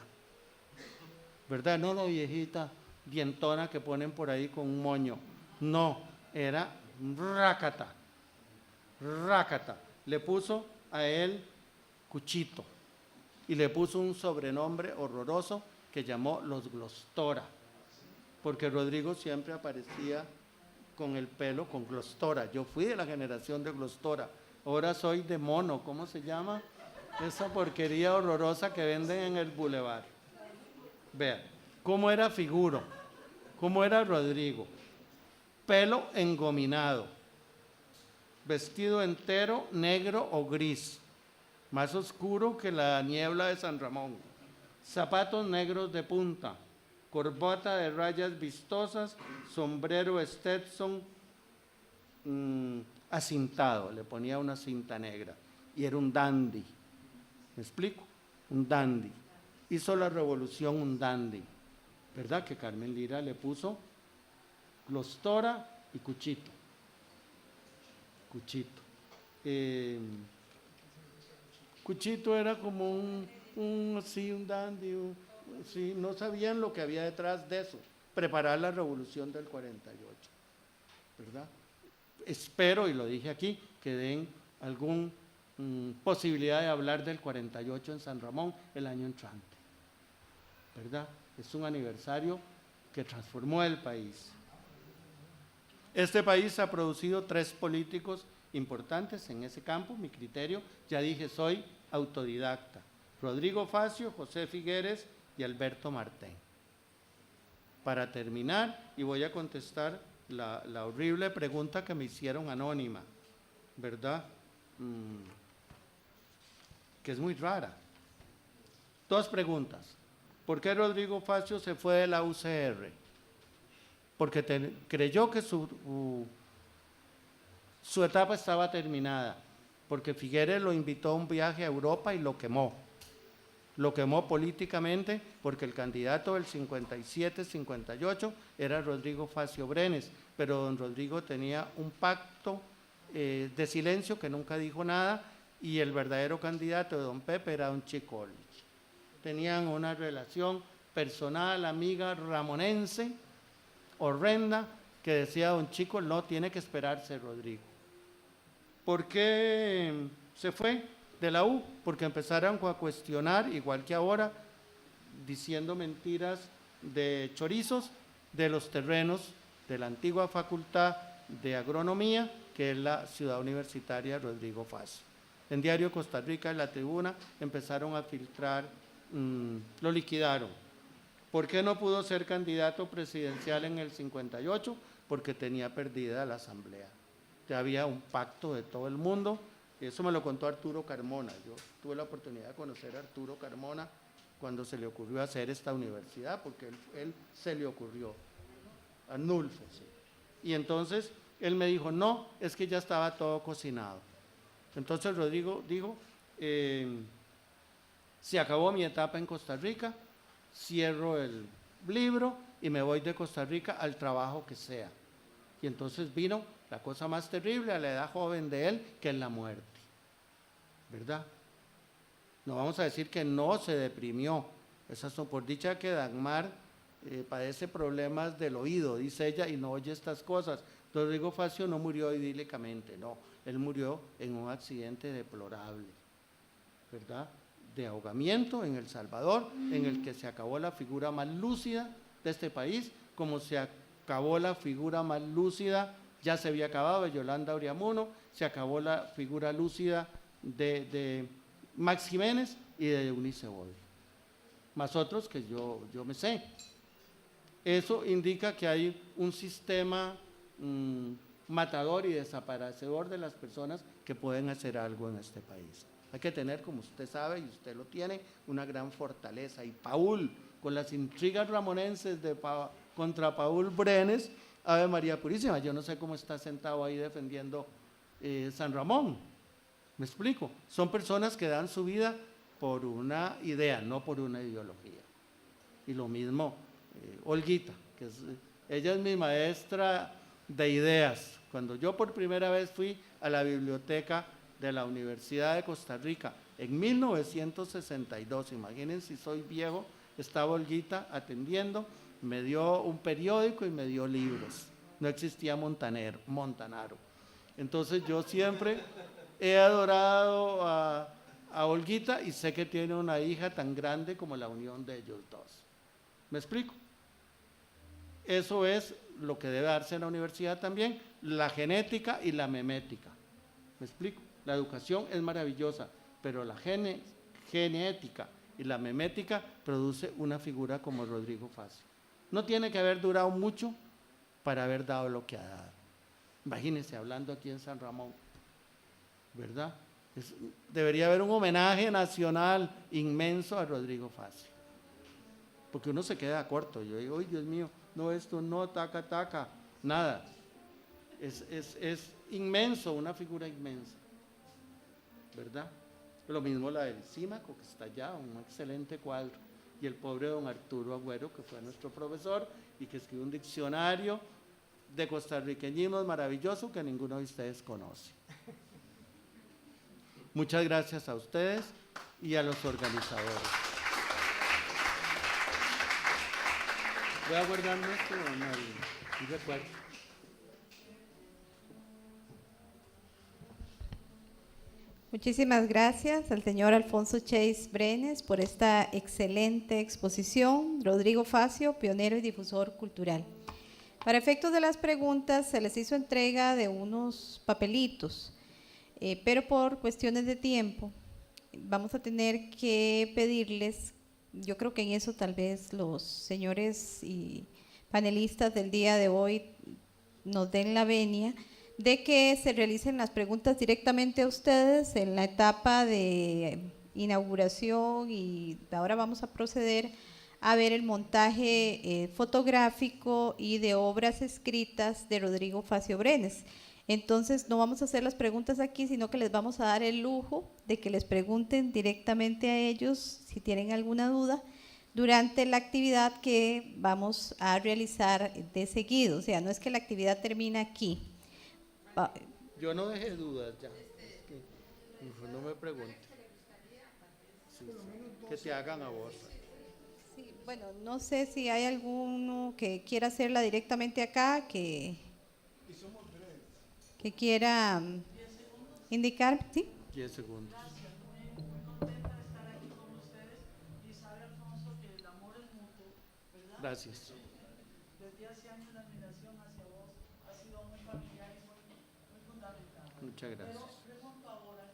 ¿Verdad? No la viejita dientona que ponen por ahí con un moño. No, era Rácata. Rácata. Le puso a él Cuchito y le puso un sobrenombre horroroso que llamó los Glostora, porque Rodrigo siempre aparecía con el pelo con Glostora. Yo fui de la generación de Glostora, ahora soy de Mono, ¿cómo se llama? Esa porquería horrorosa que venden en el bulevar. Vean, ¿cómo era Figuro? ¿Cómo era Rodrigo? Pelo engominado, vestido entero negro o gris, más oscuro que la niebla de San Ramón, zapatos negros de punta, corbata de rayas vistosas, sombrero Stetson acintado, le ponía una cinta negra y era un dandy. ¿Me explico? Un dandy. Hizo la revolución un dandy, ¿verdad? Que Carmen Lira le puso Glostora y Cuchito. Cuchito. Cuchito era como un dandy, sí, no sabían lo que había detrás de eso, preparar la revolución del 48, ¿verdad? Espero, y lo dije aquí, que den alguna posibilidad de hablar del 48 en San Ramón el año entrante, ¿verdad? Es un aniversario que transformó el país. Este país ha producido 3 políticos importantes en ese campo. Mi criterio, ya dije, soy autodidacta. Rodrigo Facio, José Figueres y Alberto Martén. Para terminar, y voy a contestar la horrible pregunta que me hicieron anónima, ¿verdad? Que es muy rara. 2 preguntas. ¿Por qué Rodrigo Facio se fue de la UCR? Porque creyó que su etapa estaba terminada, porque Figueres lo invitó a un viaje a Europa y lo quemó. Lo quemó políticamente porque el candidato del 57-58 era Rodrigo Facio Brenes, pero don Rodrigo tenía un pacto de silencio, que nunca dijo nada, y el verdadero candidato de don Pepe era don Chico Orlich. Tenían una relación personal, amiga, ramonense, horrenda, que decía don Chico, no tiene que esperarse Rodrigo. ¿Por qué se fue de la U? Porque empezaron a cuestionar, igual que ahora, diciendo mentiras de chorizos, de los terrenos de la antigua Facultad de Agronomía, que es la Ciudad Universitaria Rodrigo Facio. En Diario Costa Rica, en La Tribuna, empezaron a filtrar, lo liquidaron. ¿Por qué no pudo ser candidato presidencial en el 58? Porque tenía perdida la asamblea. Ya había un pacto de todo el mundo. Eso me lo contó Arturo Carmona. Yo tuve la oportunidad de conocer a Arturo Carmona cuando se le ocurrió hacer esta universidad, porque él se le ocurrió, Arnulfo, sí. Y entonces él me dijo, no, es que ya estaba todo cocinado. Entonces Rodrigo dijo, se acabó mi etapa en Costa Rica, cierro el libro y me voy de Costa Rica al trabajo que sea. Y entonces vino la cosa más terrible a la edad joven de él, que es la muerte, ¿verdad? No vamos a decir que no se deprimió. Esas son, por dicha que Dagmar padece problemas del oído, dice ella, y no oye estas cosas. Rodrigo Facio no murió idílicamente, no. Él murió en un accidente deplorable, ¿verdad? De ahogamiento en El Salvador, en el que se acabó la figura más lúcida de este país, como se acabó la figura más lúcida ya se había acabado, de Yolanda Uriamuno, se acabó la figura lúcida de Max Jiménez y de Eunice Boll, más otros que yo me sé. Eso indica que hay un sistema matador y desaparecedor de las personas que pueden hacer algo en este país. Hay que tener, como usted sabe, y usted lo tiene, una gran fortaleza. Y Paul, con las intrigas ramonenses contra Paul Brenes, Ave María Purísima, yo no sé cómo está sentado ahí defendiendo San Ramón. ¿Me explico? Son personas que dan su vida por una idea, no por una ideología. Y lo mismo Olguita, ella es mi maestra de ideas. Cuando yo por primera vez fui a la biblioteca de la Universidad de Costa Rica en 1962, imagínense si soy viejo, estaba Olguita atendiendo, me dio un periódico y me dio libros. No existía Montanaro. Entonces yo siempre he adorado a Olguita y sé que tiene una hija tan grande como la unión de ellos dos. ¿Me explico? Eso es lo que debe darse en la universidad también, la genética y la memética. ¿Me explico? La educación es maravillosa, pero la genética y la memética produce una figura como Rodrigo Facio. No tiene que haber durado mucho para haber dado lo que ha dado. Imagínense, hablando aquí en San Ramón, ¿verdad? Debería haber un homenaje nacional inmenso a Rodrigo Facio, porque uno se queda corto. Yo digo, ¡ay, Dios mío! No, esto no, taca, nada. Es inmenso, una figura inmensa, ¿verdad? Lo mismo la del Címaco, que está allá, un excelente cuadro. Y el pobre don Arturo Agüero, que fue nuestro profesor y que escribió un diccionario de costarriqueñismos maravilloso que ninguno de ustedes conoce. Muchas gracias a ustedes y a los organizadores. Voy a guardarme esto, y recuerdo. Muchísimas gracias al señor Alfonso Chase Brenes por esta excelente exposición. Rodrigo Facio, pionero y difusor cultural. Para efectos de las preguntas, se les hizo entrega de unos papelitos, pero por cuestiones de tiempo, vamos a tener que pedirles, yo creo que en eso tal vez los señores y panelistas del día de hoy nos den la venia, de que se realicen las preguntas directamente a ustedes en la etapa de inauguración, y ahora vamos a proceder a ver el montaje fotográfico y de obras escritas de Rodrigo Facio Brenes. Entonces no vamos a hacer las preguntas aquí, sino que les vamos a dar el lujo de que les pregunten directamente a ellos si tienen alguna duda durante la actividad que vamos a realizar de seguido. O sea, no es que la actividad termina aquí. Yo no dejé dudas ya. Es que no me pregunte. Sí, que te hagan a vos. Sí, bueno, no sé si hay alguno que quiera hacerla directamente acá, que quiera indicar, ¿sí? 10 segundos. Gracias. Desde hace años la admiración hacia vos ha sido muy familiar y muy fundamental. Muchas gracias. Pero pregunto ahora,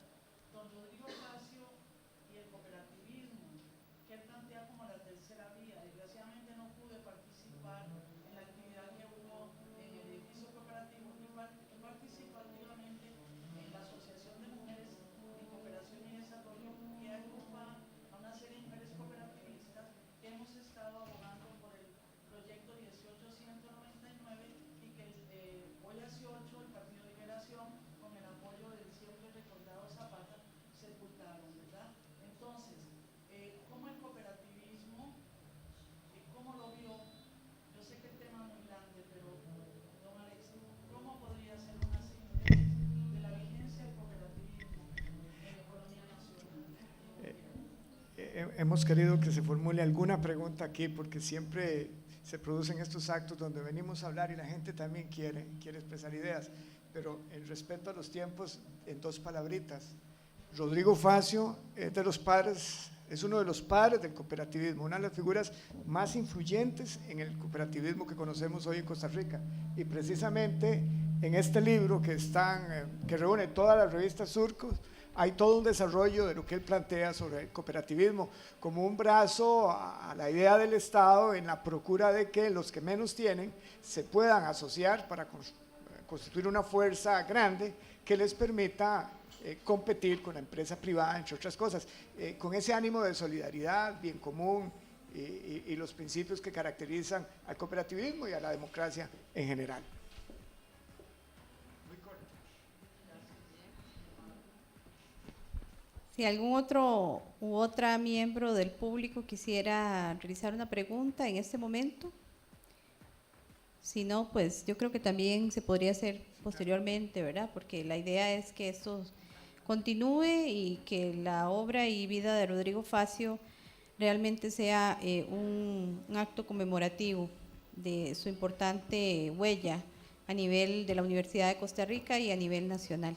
don Rodrigo Facio y el cooperativismo, que él plantea como la tercera vía. Desgraciadamente no pude participar en la actividad que hubo en el edificio cooperativo. Yo participo activamente en la Asociación de Mujeres en Cooperación y Desarrollo, que agrupa a una serie de mujeres cooperativistas que hemos estado abogando por el proyecto 18199 y que hoy hace 8 el Partido de Liberación, con el apoyo del siempre recordado Zapata, sepultaron, ¿verdad? Entonces, ¿cómo el cooperativismo, cómo lo vio? Yo sé que el tema es muy grande, pero don Alex, ¿cómo podría ser una síntesis de la vigencia del cooperativismo en la economía nacional? Hemos querido que se formule alguna pregunta aquí porque siempre se producen estos actos donde venimos a hablar y la gente también quiere expresar ideas, pero en respeto a los tiempos, en 2 palabritas. Rodrigo Facio es de los padres, es uno de los padres del cooperativismo, una de las figuras más influyentes en el cooperativismo que conocemos hoy en Costa Rica, y precisamente en este libro que reúne todas las revistas Surcos, hay todo un desarrollo de lo que él plantea sobre el cooperativismo como un brazo a la idea del Estado en la procura de que los que menos tienen se puedan asociar para constituir una fuerza grande que les permita competir con la empresa privada, entre otras cosas, con ese ánimo de solidaridad, bien común y los principios que caracterizan al cooperativismo y a la democracia en general. Si algún otro u otra miembro del público quisiera realizar una pregunta en este momento. Si no, pues yo creo que también se podría hacer posteriormente, ¿verdad? Porque la idea es que esto continúe y que la obra y vida de Rodrigo Facio realmente sea un acto conmemorativo de su importante huella a nivel de la Universidad de Costa Rica y a nivel nacional.